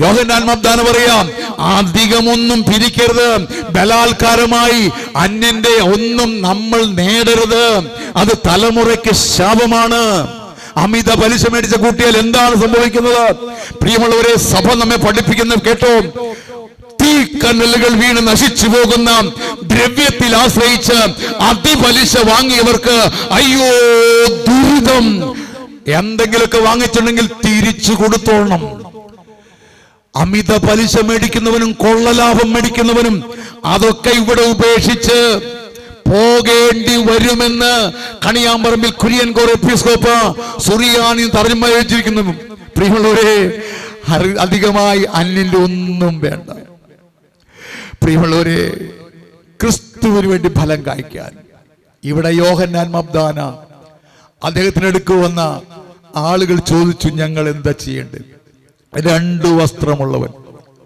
യോഹന്നാൻ മബ്ദാന പറയാം, അധികമൊന്നും പിരിക്കരുത്. ബലാത്കാരമായി അന്യന്റെ ഒന്നും നമ്മൾ നേടരുത്. അത് തലമുറയ്ക്ക് ശാപമാണ്. അമിത പലിശ മേടിച്ച കൂട്ടിയാൽ എന്താണ് സംഭവിക്കുന്നത്? പ്രിയമുള്ളവരെ, സഭ നമ്മെ പഠിപ്പിക്കുന്ന കേട്ടോ, തീക്കനലുകൾ വീണ് നശിച്ചു പോകുന്ന ദ്രവ്യത്തിൽ ആശ്രയിച്ച് അതിപലിശ വാങ്ങിയവർക്ക് അയ്യോ ദുരിതം. എന്തെങ്കിലുമൊക്കെ വാങ്ങിച്ചിട്ടുണ്ടെങ്കിൽ തിരിച്ചു കൊടുത്തോണം. അമിത പലിശ മേടിക്കുന്നവനും കൊള്ളലാഭം മേടിക്കുന്നവനും അതൊക്കെ ഇവിടെ ഉപേക്ഷിച്ച് പോകേണ്ടി വരുമെന്ന് കണിയാമ്പറമ്പിൽ കുര്യൻകോർ എപ്പിസ്കോപ്പ സുറിയാനി തർജ്ജമ ചെയ്തിരിക്കുന്നു. പ്രിയമുള്ളവരെ, അധികമായി അന്യന്റെ ഒന്നും വേണ്ട. പ്രിയമുള്ളവരെ, ക്രിസ്തുവിന് വേണ്ടി ഫലം കായ്ക്കാൻ ഇവിടെ യോഹന്നാൻ മബ്ദാന അദ്ദേഹത്തിനടുക്ക് വന്ന ആളുകൾ ചോദിച്ചു, ഞങ്ങൾ എന്താ ചെയ്യേണ്ടത്? 2 വസ്ത്രമുള്ളവൻ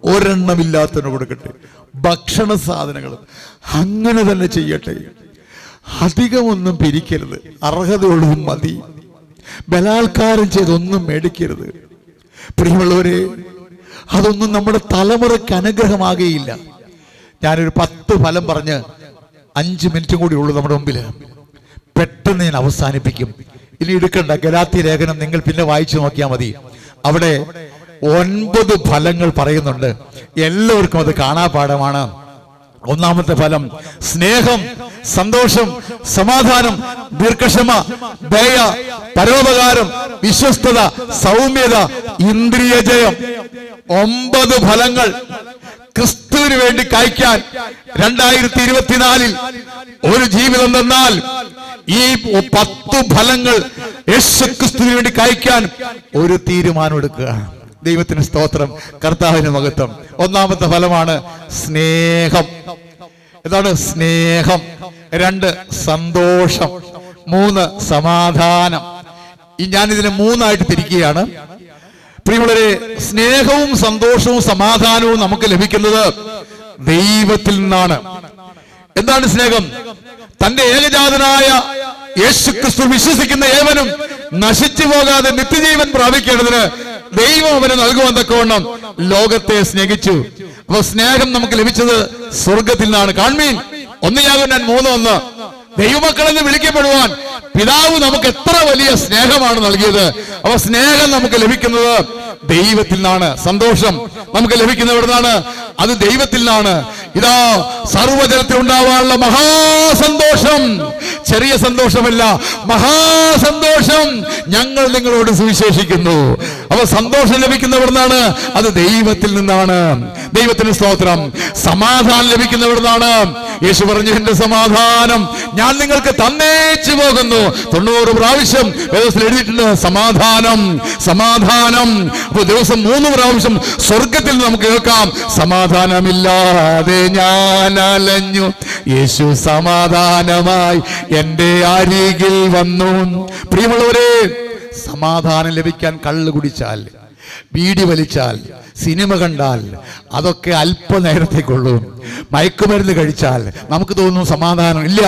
ഒരെണ്ണമില്ലാത്തവന് കൊടുക്കട്ടെ. ഭക്ഷണ സാധനങ്ങൾ അങ്ങനെ തന്നെ ചെയ്യട്ടെ. അധികമൊന്നും പിരിക്കരുത്. അർഹതയുള്ളതും മതി. ബലാത്കാരം ചെയ്തൊന്നും മേടിക്കരുത്. പ്രിയമുള്ളവരെ, അതൊന്നും നമ്മുടെ തലമുറയ്ക്ക് അനുഗ്രഹമാകുകയില്ല. ഞാനൊരു 10 ഫലം പറഞ്ഞ് 5 മിനിറ്റും കൂടി ഉള്ളൂ നമ്മുടെ മുമ്പിൽ. പെട്ടെന്ന് ഞാൻ അവസാനിപ്പിക്കും. ഇനി എടുക്കണ്ട, ഗലാത്യ ലേഖനം നിങ്ങൾ പിന്നെ വായിച്ചു നോക്കിയാൽ മതി. അവിടെ 9 ഫലങ്ങൾ പറയുന്നുണ്ട്. എല്ലാവർക്കും അത് കാണാപാഠമാണ്. ഒന്നാമത്തെ ഫലം സ്നേഹം, സന്തോഷം, സമാധാനം, ദീർഘക്ഷമ, ദയ, പരോപകാരം, വിശ്വസ്തത, സൗമ്യത, ഇന്ദ്രിയജയം. 9 ഫലങ്ങൾ ക്രിസ്തുവിന് വേണ്ടി കായ്ക്കാൻ 2024 ഒരു ജീവിതം തന്നാൽ ഈ 10 ഫലങ്ങൾ യേശു ക്രിസ്തുവിന് വേണ്ടി കായ്ക്കാൻ ഒരു തീരുമാനം എടുക്കുക. ദൈവത്തിന് സ്തോത്രം, കർത്താവിന് മഹത്വം. ഒന്നാമത്തെ ഫലമാണ് സ്നേഹം. എന്താണ് സ്നേഹം? 2 സന്തോഷം, 3 സമാധാനം. ഞാനിതിനെ 3ആയിട്ട് തിരിക്കുകയാണ്. പ്രിയമുള്ളവരെ, സ്നേഹവും സന്തോഷവും സമാധാനവും നമുക്ക് ലഭിക്കുന്നത് ദൈവത്തിൽ നിന്നാണ്. എന്താണ് സ്നേഹം? തന്റെ ഏകജാതനായ യേശുക്രിസ്തു വിശ്വസിക്കുന്ന ഏവനും നശിച്ചു പോകാതെ നിത്യജീവൻ പ്രാപിക്കേണ്ടതിന് ദൈവം അവന് നൽകുവാൻ തക്കവണ്ണം ലോകത്തെ സ്നേഹിച്ചു. അപ്പൊ സ്നേഹം നമുക്ക് ലഭിച്ചത് സ്വർഗത്തിൽ നിന്നാണ്. കാൺമീൻ 1 യോഹന്നാൻ 3:1. ദൈവമക്കളെന്ന് വിളിക്കപ്പെടുവാൻ പിതാവ് നമുക്ക് എത്ര വലിയ സ്നേഹമാണ് നൽകിയത്. അപ്പൊ സ്നേഹം നമുക്ക് ലഭിക്കുന്നത് ദൈവത്തിൽ നിന്നാണ്. സന്തോഷം നമുക്ക് ലഭിക്കുന്നത് എവിടെ നിന്നാണ്? അത് ദൈവത്തിൽ നിന്നാണ്. ഇതാ സർവ്വജനത്തിൽ ഉണ്ടാവാനുള്ള മഹാസന്തോഷം, ചെറിയ സന്തോഷമല്ല, മഹാസന്തോഷം ഞങ്ങൾ നിങ്ങളോട് സുവിശേഷിക്കുന്നു. അപ്പൊ സന്തോഷം ലഭിക്കുന്ന എവിടെ നിന്നാണ്? അത് ദൈവത്തിൽ നിന്നാണ്. ദൈവത്തിന് സ്തോത്രം. സമാധാനം ലഭിക്കുന്ന എവിടെ നിന്നാണ്? യേശു പറഞ്ഞു, എന്റെ സമാധാനം ഞാൻ നിങ്ങൾക്ക് തന്നേച്ചു പോകുന്നു. 90 പ്രാവശ്യം വേദത്തിൽ എഴുതിയിട്ടുണ്ട് സമാധാനം, സമാധാനം. അപ്പൊ ദിവസം 3 പ്രാവശ്യം സ്വർഗത്തിൽ നമുക്ക് കേൾക്കാം, സമാധാനമില്ലാതെ ഞാൻ അലഞ്ഞു, യേശു സമാധാനമായി എന്റെ അരികിൽ വന്നു. പ്രിയമുള്ളവരെ, സമാധാനം ലഭിക്കാൻ കള്ള് കുടിച്ചാൽ, ബീഡി വലിച്ചാൽ, സിനിമ കണ്ടാൽ അതൊക്കെ അല്പനേരത്തേക്കുള്ളൂ. മയക്കുമരുന്ന് കഴിച്ചാൽ നമുക്ക് തോന്നുന്നു സമാധാനം ഇല്ല.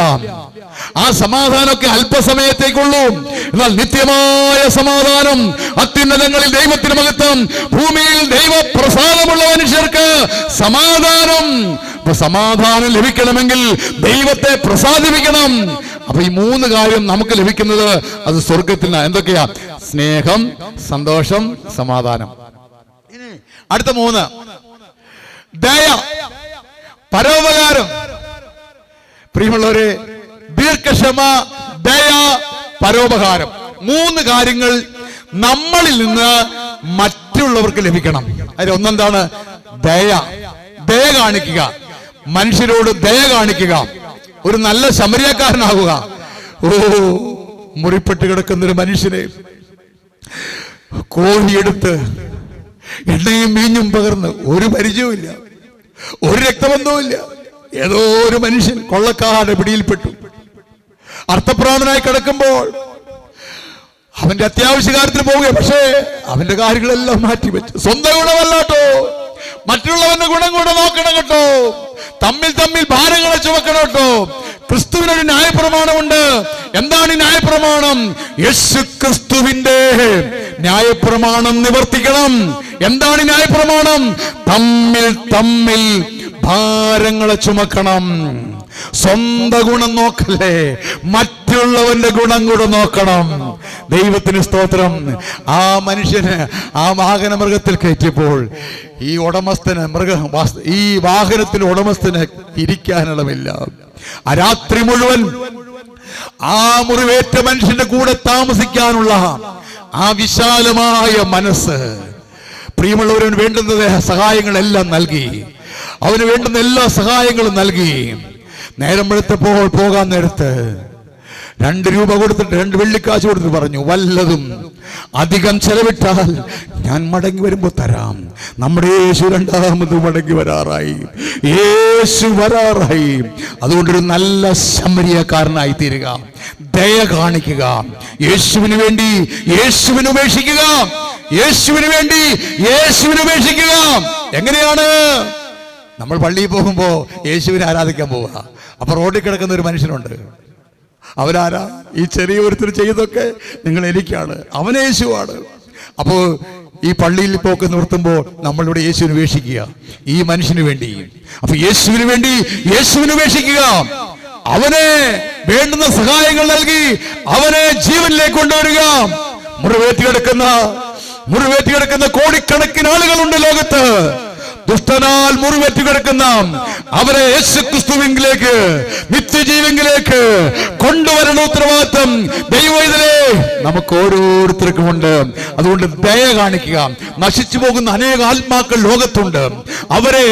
ആ സമാധാനമൊക്കെ അല്പസമയത്തേക്കുള്ളൂ. എന്നാൽ നിത്യമായ സമാധാനം, അത്യുന്നതങ്ങളിൽ ദൈവത്തിന് മഹത്വം, ഭൂമിയിൽ ദൈവപ്രസാദമുള്ള മനുഷ്യർക്ക് സമാധാനം. അപ്പൊ സമാധാനം ലഭിക്കണമെങ്കിൽ ദൈവത്തെ പ്രസാദിപ്പിക്കണം. അപ്പൊ ഈ 3 കാര്യം നമുക്ക് ലഭിക്കുന്നത് അത് സ്വർഗത്തിൽ നിന്നാണ്. എന്തൊക്കെയാ? സ്നേഹം, സന്തോഷം, സമാധാനം. അടുത്ത 3 ദയ, പരോപകാരം. പ്രിയമുള്ളവരെ, ദീർഘക്ഷമ, ദയ, പരോപകാരം. 3 കാര്യങ്ങൾ നമ്മളിൽ നിന്ന് മറ്റുള്ളവർക്ക് ലഭിക്കണം. അതിൽ ഒന്നെന്താണ്? ദയ. ദയ കാണിക്കുക, മനുഷ്യരോട് ദയ കാണിക്കുക, ഒരു നല്ല ശമരിയക്കാരനാകുക. മുറിപ്പെട്ട് കിടക്കുന്നൊരു മനുഷ്യനെ കോരിയെടുത്ത് എണ്ണയും വീഞ്ഞും പകർന്ന്, ഒരു പരിചയവുമില്ല, ഒരു രക്തബന്ധവുമില്ല, ഏതോ ഒരു മനുഷ്യൻ കൊള്ളക്കാരുടെ പിടിയിൽപ്പെട്ടു. അർത്ഥപ്രാണനായി കിടക്കുമ്പോൾ അവന്റെ അത്യാവശ്യ കാര്യത്തിന് പോവുക. പക്ഷേ അവന്റെ കാര്യങ്ങളെല്ലാം മാറ്റിവെച്ചു. സ്വന്തം ഗുണമല്ലാട്ടോ, മറ്റുള്ളവന്റെ ഗുണം കൂടെ നോക്കണം കേട്ടോ. തമ്മിൽ ഭാരങ്ങളെ ചുമക്കണം കേട്ടോ. ക്രിസ്തുവിനൊരു ന്യായപ്രമാണമുണ്ട്. എന്താണ് ഈ ന്യായപ്രമാണം? യേശു ക്രിസ്തുവിന്റെ ന്യായപ്രമാണം നിവർത്തിക്കണം. എന്താണ് ഈ ന്യായപ്രമാണം? തമ്മിൽ ഭാരങ്ങളെ ചുമക്കണം. സ്വന്തം ഗുണം നോക്കല്ലേ, മറ്റുള്ളവന്റെ ഗുണം കൂടെ നോക്കണം. ദൈവത്തിന് സ്തോത്രം. ആ മനുഷ്യന് ആ വാഹന മൃഗത്തിൽ കയറ്റിയപ്പോൾ ഈ ഉടമസ്ഥന് ഈ വാഹനത്തിൽ ഉടമസ്ഥന് ഇരിക്കാനിടമില്ല. ആ രാത്രി മുഴുവൻ ആ മുറിവേറ്റ മനുഷ്യന്റെ കൂടെ താമസിക്കാനുള്ള ആ വിശാലമായ മനസ്സ്, പ്രിയമുള്ളവരവന് വേണ്ടുന്ന സഹായങ്ങളെല്ലാം നൽകി. അവന് വേണ്ടുന്ന എല്ലാ സഹായങ്ങളും നൽകി. നേരം വെളുത്തപ്പോൾ പോകാൻ നേരത്ത് 2 രൂപ കൊടുത്തിട്ട് 2 വെള്ളിക്കാശ് കൊടുത്തിട്ട് പറഞ്ഞു, വല്ലതും അധികം ചെലവിട്ടാൽ ഞാൻ മടങ്ങി വരുമ്പോ തരാം. നമ്മുടെ യേശു 2ാമത് മടങ്ങി വരാറായി. യേശു വരാറായി. അതുകൊണ്ടൊരു നല്ല ശമരിയക്കാരനായി തീരുക, ദയ കാണിക്കുക, യേശുവിന് വേണ്ടി യേശുവിനെ ഉപേക്ഷിക്കുക, യേശുവിന് വേണ്ടി യേശുവിനെ ഉപേക്ഷിക്കുക. എങ്ങനെയാണ്? നമ്മൾ പള്ളിയിൽ പോകുമ്പോ യേശുവിനെ ആരാധിക്കാൻ പോവുക. അപ്പൊ റോഡിൽ കിടക്കുന്ന ഒരു മനുഷ്യനുണ്ട്. അവരാരാ? ഈ ചെറിയ ഒരുത്തർ ചെയ്തൊക്കെ നിങ്ങൾ എനിക്കാണ്, അവൻ യേശുവാണ്. അപ്പോ ഈ പള്ളിയിൽ പോക്ക് നിർത്തുമ്പോൾ നമ്മളിവിടെ യേശുവിന് ഉപേക്ഷിക്കുക, ഈ മനുഷ്യന് വേണ്ടി. അപ്പൊ യേശുവിന് വേണ്ടി യേശുവിന് ഉപേക്ഷിക്കുക, അവനെ വേണ്ടുന്ന സഹായങ്ങൾ നൽകി അവനെ ജീവനിലേക്ക് കൊണ്ടുവരിക. മുറിവേറ്റി കിടക്കുന്ന കോടിക്കണക്കിന് ആളുകളുണ്ട് ലോകത്ത്. ദുഷ്ടനാൽ മുറിവേറ്റി കിടക്കുന്ന അവരെ യേശുക്രിസ്തുവിലേക്ക്, നിത്യജീവനിലേക്ക് കൊണ്ടുവരുന്ന ഉത്തരവാദിത്വം ദൈവത്തിലെ നമുക്ക് ഓരോരുത്തർക്കും ഉണ്ട്. അതുകൊണ്ട് ദയ കാണിക്കുക. നശിച്ചു പോകുന്ന അനേക ആത്മാക്കൾ ലോകത്തുണ്ട്. അവരെ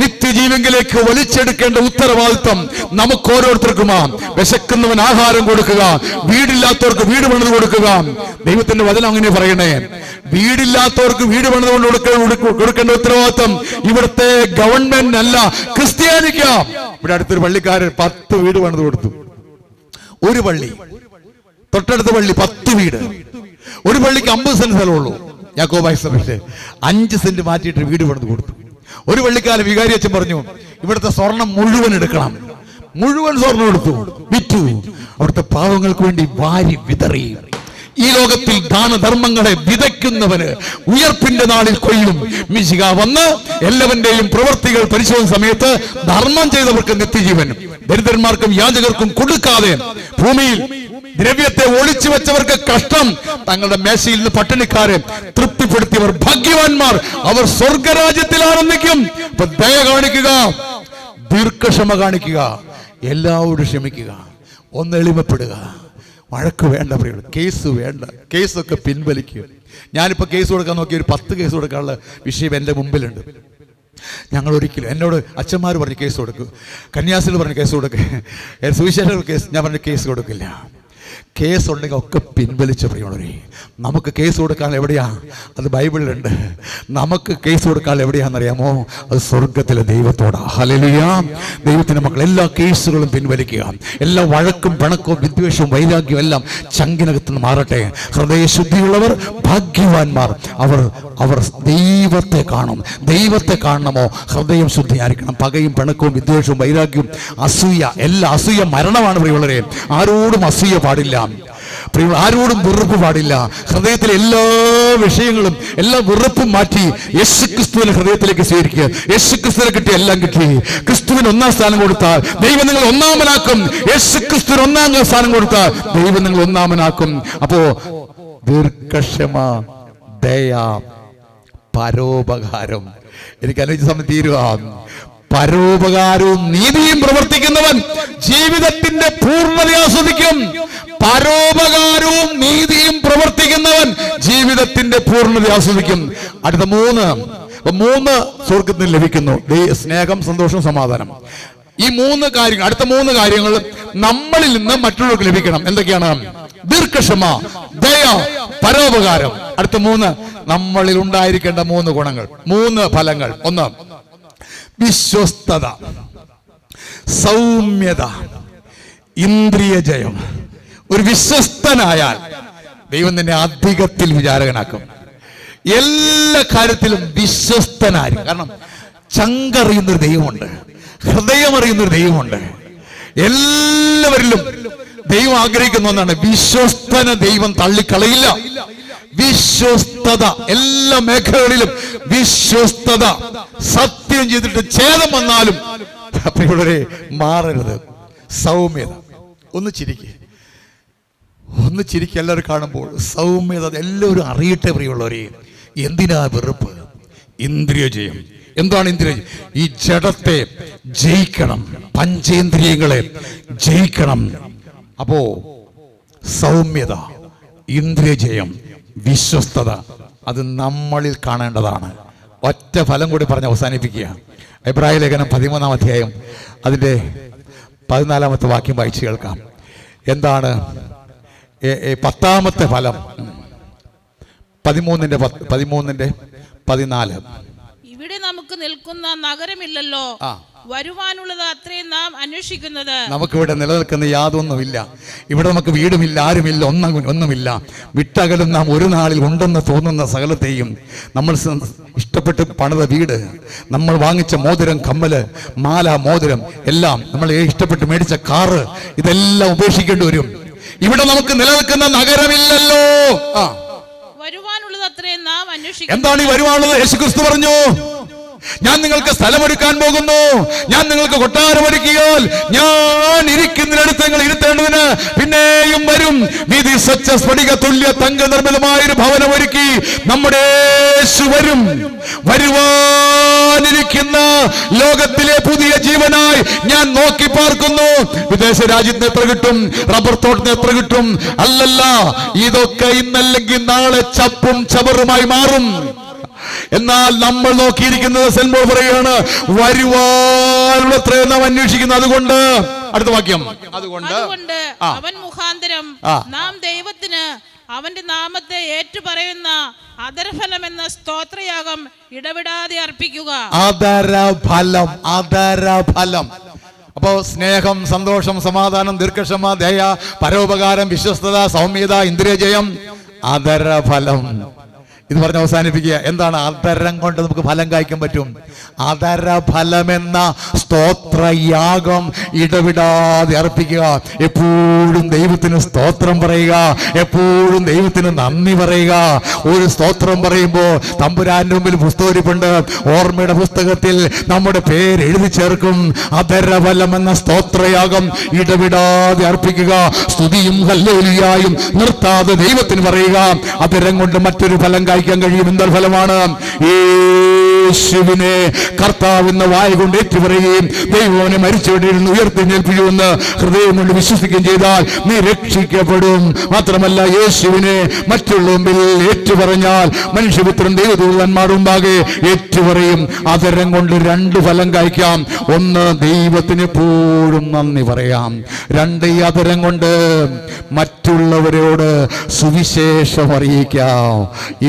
നിത്യജീവനിലേക്ക് വലിച്ചെടുക്കേണ്ട ഉത്തരവാദിത്വം നമുക്ക് ഓരോരുത്തർക്കുമാണ്. വിശക്കുന്നവൻ ആഹാരം കൊടുക്കുക, വീടില്ലാത്തവർക്ക് വീട് പണിത് കൊടുക്കുക. ദൈവത്തിന്റെ വചനം അങ്ങനെ പറയണേ, വീടില്ലാത്തവർക്ക് വീട് പണിത് കൊടുക്കേണ്ട ഉത്തരവാദിത്വം ഇവിടുത്തെ ഗവൺമെന്റ് അല്ല, ക്രിസ്ത്യാനിക്കാം. ഇവിടെ അടുത്തൊരു പള്ളിക്കാരൻ 10 വീട് പണിത് കൊടുത്തു. ഒരു പള്ളി, തൊട്ടടുത്ത പള്ളി 10 വീട്. ഒരു പള്ളിക്ക് 50 സെന്റ് സ്ഥലമുള്ളൂ. യാക്കോബായ സഭയില് 5 സെന്റ് മാറ്റിയിട്ട് വീട് പണിത് കൊടുത്തു. ഒരു പള്ളിക്കാരൻ വികാരി അച്ഛൻ പറഞ്ഞു, ഇവിടുത്തെ സ്വർണം മുഴുവൻ എടുക്കണം. മുഴുവൻ സ്വർണം എടുത്തു, വിറ്റു. അവിടുത്തെ പാവങ്ങൾക്ക് വേണ്ടി വാരി വിതറി. ഈ ലോകത്തിൽ ദാനധർമ്മങ്ങളെ വിതയ്ക്കുന്നവന് ഉയർപ്പിന്റെ നാളിൽ കൊയ്യും. മിശിഹ വന്ന് എല്ലാവന്റെയും പ്രവൃത്തികൾ പരിശോധിക്കുന്ന സമയത്ത് ധർമ്മം ചെയ്തവർക്ക് നിത്യജീവൻ, ദരിദ്രന്മാർക്കും യാചകർക്കും കൊടുക്കാതെ ഭൂമിയിൽ ദ്രവ്യത്തെ ഒളിച്ചു വെച്ചവർക്ക് കഷ്ടം, തങ്ങളുടെ മേശയിൽ നിന്ന് പട്ടിണിക്കാരെ തൃപ്തിപ്പെടുത്തിയവർ ഭാഗ്യവാന്മാർ, അവർ സ്വർഗരാജ്യത്തിൽ ആനന്ദിക്കും. അപ്പൊ ദയ കാണിക്കുക, ദീർഘക്ഷമ കാണിക്കുക, എല്ലാവരോടും ക്ഷമിക്കുക, ഒന്ന് എളിമപ്പെടുക. വഴക്ക് വേണ്ട, പ്രിയപ്പെട്ട കേസ് വേണ്ട, കേസൊക്കെ പിൻവലിക്കുക. ഞാനിപ്പോൾ കേസ് കൊടുക്കാൻ നോക്കി ഒരു 10 കേസ് കൊടുക്കാനുള്ള വിഷയം എൻ്റെ മുമ്പിലുണ്ട്. ഞങ്ങൾ ഒരിക്കലും എന്നോട് അച്ഛന്മാർ പറഞ്ഞ് കേസ് കൊടുക്കും, കന്യാസിൽ പറഞ്ഞ് കേസ് കൊടുക്കുക, സുവിശേഷ കേസ് ഞാൻ പറഞ്ഞ കേസ് കൊടുക്കില്ല. കേസ് ഉണ്ടെങ്കിൽ ഒക്കെ പിൻവലിച്ച പ്രിയമുള്ളവരെ. നമുക്ക് കേസ് കൊടുക്കാൻ എവിടെയാ? അത് ബൈബിളിലുണ്ട്. നമുക്ക് കേസ് കൊടുക്കാൻ എവിടെയാണെന്നറിയാമോ? അത് സ്വർഗത്തിലെ ദൈവത്തോടാ. ഹല്ലേലൂയ. ദൈവത്തിന്റെ മക്കൾ എല്ലാ കേസുകളും പിൻവലിക്കുക. എല്ലാ വഴക്കും പിണക്കവും വിദ്വേഷവും വൈരാഗ്യവും എല്ലാം ചങ്കിനകത്ത് നിന്ന് മാറട്ടെ. ഹൃദയശുദ്ധിയുള്ളവർ ഭാഗ്യവാന്മാർ, അവർ ദൈവത്തെ കാണും. ദൈവത്തെ കാണണമോ? ഹൃദയം ശുദ്ധിയായിരിക്കണം. പകയും പിണക്കവും വിദ്വേഷവും വൈരാഗ്യവും അസൂയ, അസൂയ മരണമാണ് പ്രിയമുള്ളവരെ. ആരോടും അസൂയ പാടില്ല, ആരോടും വെറുപ്പ് പാടില്ല. ഹൃദയത്തിലെ എല്ലാ വിഷയങ്ങളും എല്ലാ വെറുപ്പും മാറ്റി യേശുക്രിസ്തുവിനെ ഹൃദയത്തിലേക്ക് സ്വീകരിക്കുക. യേശുക്രിസ്തുവിനെ കിട്ടി എല്ലാം കിട്ടി. ക്രിസ്തുവിന് 1-ാം സ്ഥാനം കൊടുത്താൽ ദൈവം നിങ്ങൾ 1-ാമനാക്കും. യേശുക്രിസ്തുവിന് 1-ാം സ്ഥാനം കൊടുത്താൽ ദൈവം നിങ്ങൾ 1-ാമനാക്കും. അപ്പോ ദീർഘക്ഷമ, ദയ, പരോപകാരം. എനിക്ക് അനുവദിച്ച സമയം തീരുക. പരോപകാരവും നീതിയും പ്രവർത്തിക്കുന്നവൻ ജീവിതത്തിന്റെ പൂർണ്ണത ആസ്വദിക്കും. പരോപകാരവും നീതിയും പ്രവർത്തിക്കുന്നവൻ ജീവിതത്തിന്റെ പൂർണ്ണത ആസ്വദിക്കും. അടുത്ത 3 സ്വർഗത്തിൽ ലഭിക്കുന്നു: സ്നേഹം, സന്തോഷം, സമാധാനം. ഈ 3 കാര്യങ്ങൾ, അടുത്ത 3 കാര്യങ്ങൾ നമ്മളിൽ നിന്ന് മറ്റുള്ളവർക്ക് ലഭിക്കണം. എന്തൊക്കെയാണ്? ദീർഘക്ഷമ, ദയ, പരോപകാരം. അടുത്ത 3 നമ്മളിൽ ഉണ്ടായിരിക്കേണ്ട 3 ഗുണങ്ങൾ, 3 ഫലങ്ങൾ. 1 വിശ്വസ്തത, സൗമ്യത, ഇന്ദ്രിയ ജയം. ഒരു വിശ്വസ്തനായാൽ ദൈവം നിന്നെ അധികത്തിൽ വിചാരകനാക്കും. എല്ലാ കാര്യത്തിലും വിശ്വസ്തനായിരിക്കും. കാരണം ചങ്കറിയുന്നൊരു ദൈവമുണ്ട്, ഹൃദയമറിയുന്നൊരു ദൈവമുണ്ട്. എല്ലാവരിലും ദൈവം ആഗ്രഹിക്കുന്ന ഒന്നാണ് വിശ്വസ്തന. ദൈവം തള്ളിക്കളയില്ല. വിശ്വസ്തത, എല്ലാ മേഖലകളിലും വിശ്വസ്തത. സത്യം ചെയ്തിട്ട് ഛേദം വന്നാലും പ്രിയമുള്ളവരെ മാറരുത്. സൗമ്യത. ഒന്ന് ചിരിക്കുക, എല്ലാവരും കാണുമ്പോൾ സൗമ്യത എല്ലാവരും അറിയട്ടെ പ്രിയമുള്ളവരെ. എന്തിനാ വെറുപ്പ്? ഇന്ദ്രിയ ജയം. എന്താണ് ഇന്ദ്രിയ ജയം? ഈ ജഡത്തെ ജയിക്കണം, പഞ്ചേന്ദ്രിയങ്ങളെ ജയിക്കണം. അപ്പോ സൗമ്യത, ഇന്ദ്രിയ ജയം, വിശ്വസ്തത, അത് നമ്മളിൽ കാണേണ്ടതാണ്. ഒറ്റ ഫലം കൂടി പറഞ്ഞ് അവസാനിപ്പിക്കുക. എബ്രായ ലേഖനം 13-ാം അധ്യായം അതിൻ്റെ 14-ാമത്തെ വാക്യം വായിച്ചു കേൾക്കാം. എന്താണ് 10-ാമത്തെ ഫലം? 13-ന്റെ 14. ഇവിടെ നമുക്ക് നിൽക്കുന്ന നഗരമില്ലല്ലോ, വരുവാനുള്ളത് അത്രയും നാം അന്വേഷിക്കുന്നത്. നമുക്കിവിടെ നിലനിൽക്കുന്ന യാതൊന്നുമില്ല. ഇവിടെ നമുക്ക് വീടുമില്ല, ആരുമില്ല, ഒന്നുമില്ല. വിട്ടകലും നാം ഒരു നാളിൽ ഉണ്ടെന്ന് തോന്നുന്ന സകലത്തെയും, നമ്മൾ ഇഷ്ടപ്പെട്ട് പണിത വീട്, നമ്മൾ വാങ്ങിച്ച മോതിരം, കമ്മല്, മാല, മോതിരം എല്ലാം, നമ്മൾ ഇഷ്ടപ്പെട്ട് മേടിച്ച കാറ്, ഇതെല്ലാം ഉപേക്ഷിക്കേണ്ടി വരും. ഇവിടെ നമുക്ക് നിലനിൽക്കുന്ന നഗരമില്ലല്ലോ. വരുവാനുള്ളത് അത്രയും നാം അന്വേഷിക്കുന്നു. എന്താണ് ഈ വരുവാനുള്ളത്? യേശുക്രിസ്തു പറഞ്ഞു, ഞാൻ നിങ്ങൾക്ക് സ്ഥലമൊരുക്കാൻ പോകുന്നു, ഞാൻ നിങ്ങൾക്ക് കൊട്ടാരമൊരുക്കിയാൽ ഞാൻ ഇരിക്കുന്നിടത്ത് നിങ്ങൾ ഇരുത്തേണ്ടതിന് പിന്നെയും വരും. വീതി സ്വച്ഛ സ്ഫടിക തുല്യ തങ്ക നിർമ്മിതമായൊരു ഭവനമൊരുക്കി നമ്മുടെ യേശു വരും. വരുവാനിരിക്കുന്ന ലോകത്തിലെ പുതിയ ജീവനായി ഞാൻ നോക്കി പാർക്കുന്നു. വിദേശ രാജ്യത്തിന് എത്ര കിട്ടും? റബ്ബർ തോട്ടത്തിന് എത്ര കിട്ടും? അല്ലല്ല, ഇതൊക്കെ ഇന്നല്ലെങ്കിൽ നാളെ ചപ്പും ചവറുമായി മാറും. എന്നാൽ നമ്മൾ നോക്കിയിരിക്കുന്നത് സെൽമോൾ പറയുകയാണ്, വരുവാനുള്ളത്രയും നാം അന്വേഷിക്കുന്നു. അതുകൊണ്ട് അടുത്ത വാക്യം, അതുകൊണ്ട് അവൻ മുഖാന്തരം നാം ദൈവത്തിന് അവന്റെ നാമത്തെ ഏറ്റുപറയുന്ന അധരഫലം എന്ന സ്തോത്രയാഗം ഇടവിടാതെ അർപ്പിക്കുക. അധരഫലം, അധരഫലം. അപ്പോ സ്നേഹം, സന്തോഷം, സമാധാനം, ദീർഘക്ഷമ, ദയ, പരോപകാരം, വിശ്വസ്തത, സൗമ്യത, ഇന്ദ്രിയജയം, അധരഫലം. ഇത് പറഞ്ഞ് അവസാനിപ്പിക്കുക. എന്താണ്? അധരം കൊണ്ട് നമുക്ക് ഫലം കായ്ക്കാൻ പറ്റും. അധരഫലമെന്ന സ്തോത്രയാഗം ഇടവിടാതെ അർപ്പിക്കുക. എപ്പോഴും ദൈവത്തിന് സ്തോത്രം പറയുക, എപ്പോഴും ദൈവത്തിന് നന്ദി പറയുക. ഒരു സ്തോത്രം പറയുമ്പോൾ തമ്പുരാന്റെ മുമ്പിൽ പുസ്തകരിപ്പുണ്ട്. ഓർമ്മയുടെ പുസ്തകത്തിൽ നമ്മുടെ പേര് എഴുതി ചേർക്കും. അധരഫലം എന്ന സ്തോത്രയാഗം ഇടവിടാതെ അർപ്പിക്കുക. സ്തുതിയും ഹല്ലേലൂയായും നിർത്താതെ ദൈവത്തിന് പറയുക. അധരം കൊണ്ട് മറ്റൊരു ഫലം കായ്ക്കാൻ കഴിയും. എന്തൊരു ഫലമാണ്? യേശുവിനെ കർത്താവെന്ന വായ കൊണ്ട് ഏറ്റുപറയുകയും ദൈവനെ മരിച്ചവരിൽ നിന്ന് ഉയർത്തെഴുന്നേൽപ്പിക്കുമെന്ന് ഹൃദയം കൊണ്ട് വിശ്വസിക്കുകയും ചെയ്താൽ നീ രക്ഷിക്കപ്പെടും. മാത്രമല്ല, യേശുവിനെ മറ്റുള്ള മുമ്പിൽ ഏറ്റുപറഞ്ഞാൽ മനുഷ്യപുത്രൻ ദൈവദൂതന്മാരുടെ മുമ്പാകെ ഏറ്റുപറയും. അധരം കൊണ്ട് രണ്ട് ഫലം കായ്ക്കാം. ഒന്ന്, ദൈവത്തിന് എപ്പോഴും നന്ദി പറയാം. രണ്ട്, ഈ അധരം കൊണ്ട് മറ്റുള്ളവരോട് സുവിശേഷം അറിയിക്കാം.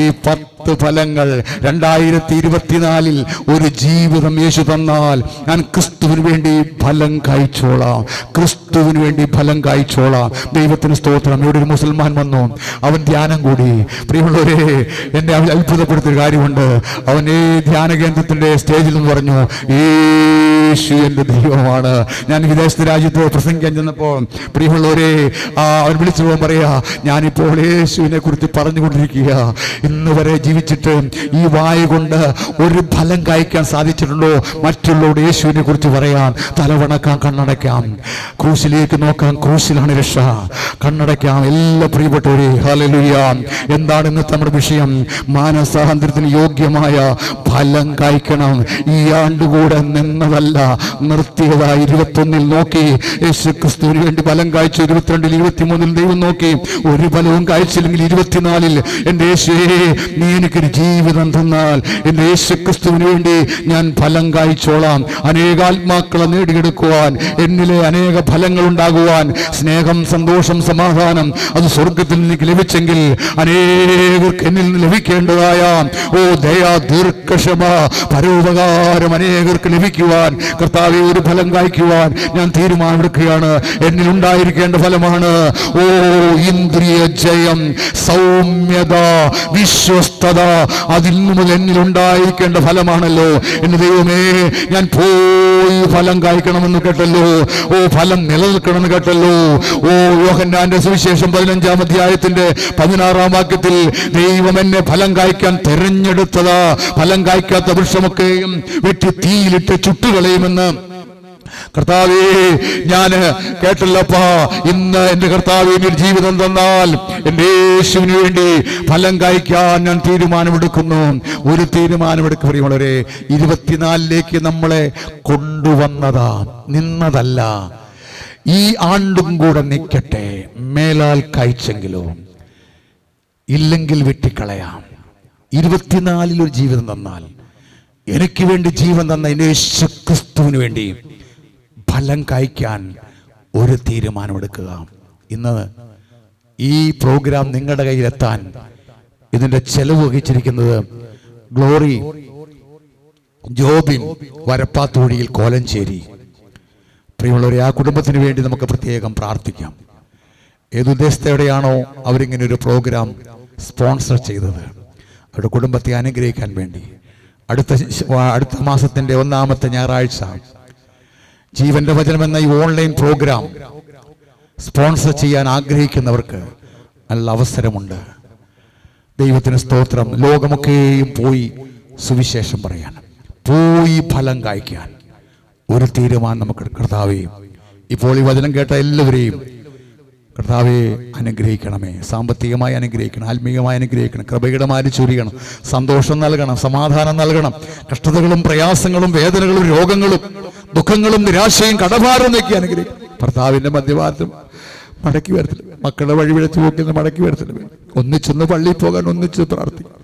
ഈ 10 ഫലങ്ങൾ 2024 ഒരു ജീവിതം യേശു തന്നാൽ ഞാൻ ക്രിസ്തുവിന് വേണ്ടി ഫലം കായ്ച്ചോളാം, ക്രിസ്തുവിന് വേണ്ടി ഫലം കായ്ച്ചോളാം. ദൈവത്തിന് സ്തോത്രം. ഇവിടെ ഒരു മുസൽമാൻ വന്നു, അവൻ ധ്യാനം കൂടി. പ്രിയമുള്ളവരെ, എന്നെ അത്ഭുതപ്പെടുത്തിയ കാര്യമുണ്ട്. അവൻ ഈ ധ്യാന കേന്ദ്രത്തിന്റെ സ്റ്റേജിൽ നിന്ന് പറഞ്ഞു, യേശു എൻ്റെ ദൈവമാണ്. ഞാൻ വിദേശ രാജ്യത്ത് പ്രസംഗിക്കാൻ ചെന്നപ്പോൾ പ്രിയമുള്ളവരെ, അവൻ വിളിച്ചു പോകാൻ പറയാ, ഞാനിപ്പോൾ യേശുവിനെ കുറിച്ച് പറഞ്ഞുകൊണ്ടിരിക്കുക. ഇന്ന് വരെ ജീവിച്ചിട്ട് ഈ വായ കൊണ്ട് ഒരു ഫലം കായ്ക്കാൻ സാധിച്ചിട്ടുണ്ടോ? മറ്റുള്ളവരോട് യേശുവിനെ കുറിച്ച് പറയാൻ. തലവണക്കാം, കണ്ണടയ്ക്കാം, ക്രൂശിലേക്ക് നോക്കാം, ക്രൂശിലാണ് രക്ഷ. കണ്ണടയ്ക്കാം. എല്ലാ പ്രിയപ്പെട്ടവരെ, ഹല്ലേലൂയ. എന്താണ് ഇന്നത്തെ നമ്മുടെ വിഷയം? മാനസാന്തരത്തിന് യോഗ്യമായ ഫലം കായ്ക്കണം. ഈ ആണ്ടുകൂടെ നിന്നതല്ല, നിർത്തിയതായി. 21 നോക്കി യേശു ക്രിസ്തുവിന് വേണ്ടി ഫലം കായ്ച്ചു. 22, 23 ദൈവം നോക്കി ഒരു ഫലവും കായ്ച്ചില്ലെങ്കിൽ 24 എൻ്റെ യേശുവേ, നീ എനിക്കൊരു ജീവിതം തന്നാൽ എൻ്റെ യേശു ക്രിസ്തുവിന് വേണ്ടി ഞാൻ ഫലം കായ്ച്ചോളാം. അനേകാത്മാക്കളെ നേടിയെടുക്കുവാൻ, എന്നിലെ അനേക ഫലങ്ങൾ ഉണ്ടാകുവാൻ, സ്നേഹം, സന്തോഷം, സമാധാനം അത് സ്വർഗത്തിൽ എനിക്ക് ലഭിച്ചെങ്കിൽ അനേകർക്ക് എന്നിൽ നിന്ന് ലഭിക്കേണ്ടതായ ദയ, ദീർഘക്ഷമ, പരോപകാരം അനേകർക്ക് ലഭിക്കുവാൻ, കർത്താവേ, ഒരു ഫലം കായ്ക്കുവാൻ ഞാൻ തീരുമാനമെടുക്കുകയാണ്. എന്നിൽ ഉണ്ടായിരിക്കേണ്ട ഫലമാണ് ഇന്ദ്രിയ ജയം, സൗമ്യത, വിശ്വസ്തത. അതിൽ നിന്ന് എന്നിൽ ഉണ്ടായിരിക്കേണ്ട ഫലമാണല്ലോ. എന്റെ ദൈവമേ, ഞാൻ പോയി ഫലം കായ്ക്കണമെന്ന് കേട്ടല്ലോ. ഫലം നിലനിൽക്കണമെന്ന് കേട്ടല്ലോ. യോഹന്നാന്റെ സുവിശേഷം 15-ാം അധ്യായത്തിന്റെ 16-ാം വാക്യത്തിൽ ദൈവം എന്നെ ഫലം കായ്ക്കാൻ തെരഞ്ഞെടുത്തതാ. ഫലം കായ്ക്കാത്ത വൃക്ഷമൊക്കെയും വെട്ടി തീയിലിട്ട് ചുട്ടുകളയുമെന്ന് കർത്താവേ ഞാൻ കേട്ടല്ലപ്പാ. ഇന്ന് എൻ്റെ കർത്താവേ, ഒരു ജീവിതം തന്നാൽ എൻ്റെ യേശുവിന് വേണ്ടി ഫലം കായ്ക്കാൻ ഞാൻ തീരുമാനമെടുക്കുന്നു. ഒരു തീരുമാനമെടുക്കുക. വളരെ 24 നമ്മളെ കൊണ്ടുവന്നതാ, നിന്നതല്ല. ഈ ആണ്ടും കൂടെ നിൽക്കട്ടെ. മേലാൽ കായ്ച്ചെങ്കിലോ ഇല്ലെങ്കിൽ വെട്ടിക്കളയാം. 24 ഒരു ജീവിതം തന്നാൽ, എനിക്ക് വേണ്ടി ജീവൻ തന്ന എൻ്റെ യേശു ക്രിസ്തുവിന് വേണ്ടി ഫലം കായ്ക്കാൻ ഒരു തീരുമാനമെടുക്കുക. ഇന്ന് ഈ പ്രോഗ്രാം നിങ്ങളുടെ കയ്യിലെത്താൻ ഇതിന്റെ ചെലവ് വഹിച്ചിരിക്കുന്നത് ഗ്ലോറി ജോബിൻ, വരപ്പാത്തോടിയിൽ, കോലഞ്ചേരി. പ്രിയമുള്ളവരെ, ആ കുടുംബത്തിന് വേണ്ടി നമുക്ക് പ്രത്യേകം പ്രാർത്ഥിക്കാം. ഏതുദ്ദേശത്തോടെയാണോ അവരിങ്ങനെ ഒരു പ്രോഗ്രാം സ്പോൺസർ ചെയ്തത്, അവരുടെ കുടുംബത്തെ അനുഗ്രഹിക്കാൻ വേണ്ടി അടുത്ത മാസത്തിന്റെ 1-ാമത്തെ ഞായറാഴ്ച ജീവന്റെ വചനം എന്ന ഈ ഓൺലൈൻ പ്രോഗ്രാം സ്പോൺസർ ചെയ്യാൻ ആഗ്രഹിക്കുന്നവർക്ക് നല്ല അവസരമുണ്ട്. ദൈവത്തിന് സ്തോത്രം. ലോകമൊക്കെയും പോയി സുവിശേഷം പറയാൻ, പോയി ഫലം കായ്ക്കാൻ ഒരു തീരുമാനം നമുക്ക്. കർത്താവേ, ഇപ്പോൾ ഈ വചനം കേട്ട എല്ലാവരെയും കർത്താവെ അനുഗ്രഹിക്കണമേ. സാമ്പത്തികമായി അനുഗ്രഹിക്കണം, ആത്മീയമായി അനുഗ്രഹിക്കണം, കൃപയുടെ മാരി ചൊരിയണം, സന്തോഷം നൽകണം, സമാധാനം നൽകണം. കഷ്ടതകളും പ്രയാസങ്ങളും വേദനകളും രോഗങ്ങളും ദുഃഖങ്ങളും നിരാശയും കടഭാരവും നീക്കി അനുഗ്രഹിക്കണം. ഭർത്താവിൻ്റെ മദ്യപാനം മടക്കി വരത്തില്ല, മക്കളുടെ വഴിവിഴച്ചു പോക്കുന്ന മടക്കി വരത്തില്ല. ഒന്നിച്ചൊന്ന് പള്ളിയിൽ പോകാൻ, ഒന്നിച്ച് പ്രാർത്ഥിക്കും.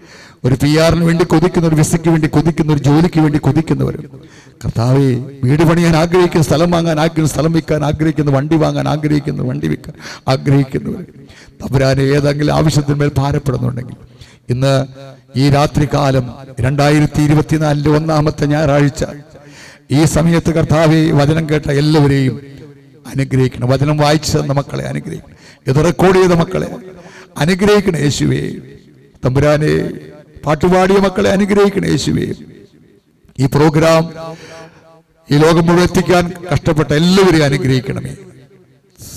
ഒരു PR വേണ്ടി കൊതിക്കുന്ന, ഒരു വിസയ്ക്ക് വേണ്ടി കൊതിക്കുന്ന, ഒരു ജോലിക്ക് വേണ്ടി കൊതിക്കുന്നവർ കർത്താവെ, വീട് പണിയാൻ ആഗ്രഹിക്കുന്ന, സ്ഥലം വാങ്ങാൻ ആഗ്രഹിക്കുന്ന, സ്ഥലം വിൽക്കാൻ ആഗ്രഹിക്കുന്ന, വണ്ടി വാങ്ങാൻ ആഗ്രഹിക്കുന്ന, വണ്ടി വിൽക്കാൻ ആഗ്രഹിക്കുന്നവർ തമ്പുരാനെ ഏതെങ്കിലും ആവശ്യത്തിന്മേൽ ഭാരപ്പെടുന്നുണ്ടെങ്കിൽ ഇന്ന് ഈ രാത്രികാലം 2024 ഒന്നാമത്തെ ഞായറാഴ്ച ഈ സമയത്ത് കർത്താവെ, വചനം കേട്ട എല്ലാവരെയും അനുഗ്രഹിക്കണം. വചനം വായിച്ചു തന്ന മക്കളെ അനുഗ്രഹിക്കണം. ഇത് റെക്കോർഡ് ചെയ്ത മക്കളെ അനുഗ്രഹിക്കണം യേശുവേ. തമ്പുരാനെ, പാട്ടുപാടിയ മക്കളെ അനുഗ്രഹിക്കണം യേശുവേ. ഈ പ്രോഗ്രാം ഈ ലോകം മുഴുവൻ എത്തിക്കാൻ കഷ്ടപ്പെട്ട എല്ലാവരെയും അനുഗ്രഹിക്കണമേ.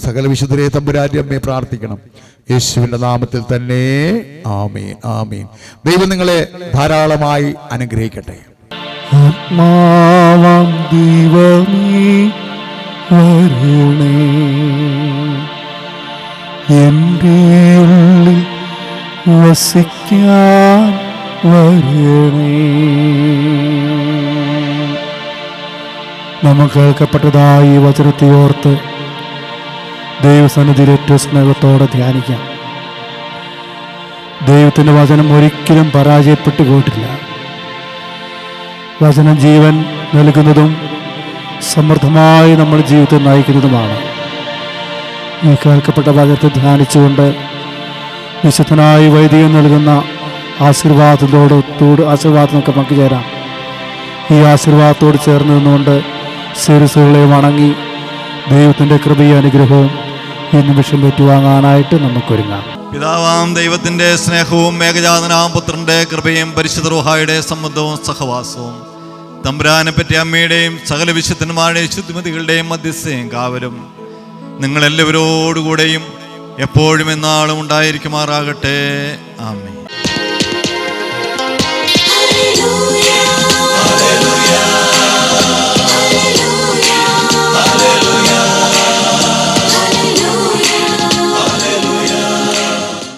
സകല വിശുദ്ധരെ തമ്പുരാന്റെ അമ്മയെ പ്രാർത്ഥിക്കണം യേശുവിന്റെ നാമത്തിൽ തന്നെ. ആമേൻ, ആമേൻ. ദൈവം നിങ്ങളെ ധാരാളമായി അനുഗ്രഹിക്കട്ടെ. ആത്മാവാം ദൈവമേ വരണേ, എൻ്റെ ഉള്ളിൽ വസിക്കാൻ വരണേ. നമുക്ക് കേൾക്കപ്പെട്ടതായി വചനത്തെ ഓർത്ത് ദൈവസന്നിധിയിൽ ഏറ്റവും സ്നേഹത്തോടെ ധ്യാനിക്കാം. ദൈവത്തിൻ്റെ വചനം ഒരിക്കലും പരാജയപ്പെട്ടു പോയിട്ടില്ല. വചനം ജീവൻ നൽകുന്നതും സമൃദ്ധമായി നമ്മുടെ ജീവിതത്തെ നയിക്കുന്നതുമാണ്. ഈ കേൾക്കപ്പെട്ട വചനത്തെ ധ്യാനിച്ചുകൊണ്ട് വിശുദ്ധനായി വൈദികൻ നൽകുന്ന ആശീർവാദത്തോട് നമുക്ക് പങ്കുചേരാം. ഈ ആശീർവാദത്തോട് ചേർന്ന് നിന്നുകൊണ്ട് ശിരസ്സുകളെ വണങ്ങി ദൈവത്തിൻ്റെ കൃപയും അനുഗ്രഹവും ഈ നിമിഷം ഏറ്റുവാങ്ങാനായിട്ട് നമുക്കൊരുങ്ങാം. പിതാവാം ദൈവത്തിൻ്റെ സ്നേഹവും ഏകജാതനാം പുത്രൻ്റെ കൃപയും പരിശുദ്ധ റൂഹായുടെ സംബന്ധവും സഹവാസവും തമ്പുരാനെ പറ്റി അമ്മയുടെയും സകല വിശുദ്ധന്മാരുടെയും ശുദ്ധിമതികളുടെയും മധ്യസ്ഥയും കാവലും നിങ്ങളെല്ലാവരോടുകൂടെയും എപ്പോഴും എന്നാളും ഉണ്ടായിരിക്കുമാറാകട്ടെ. ആമേൻ.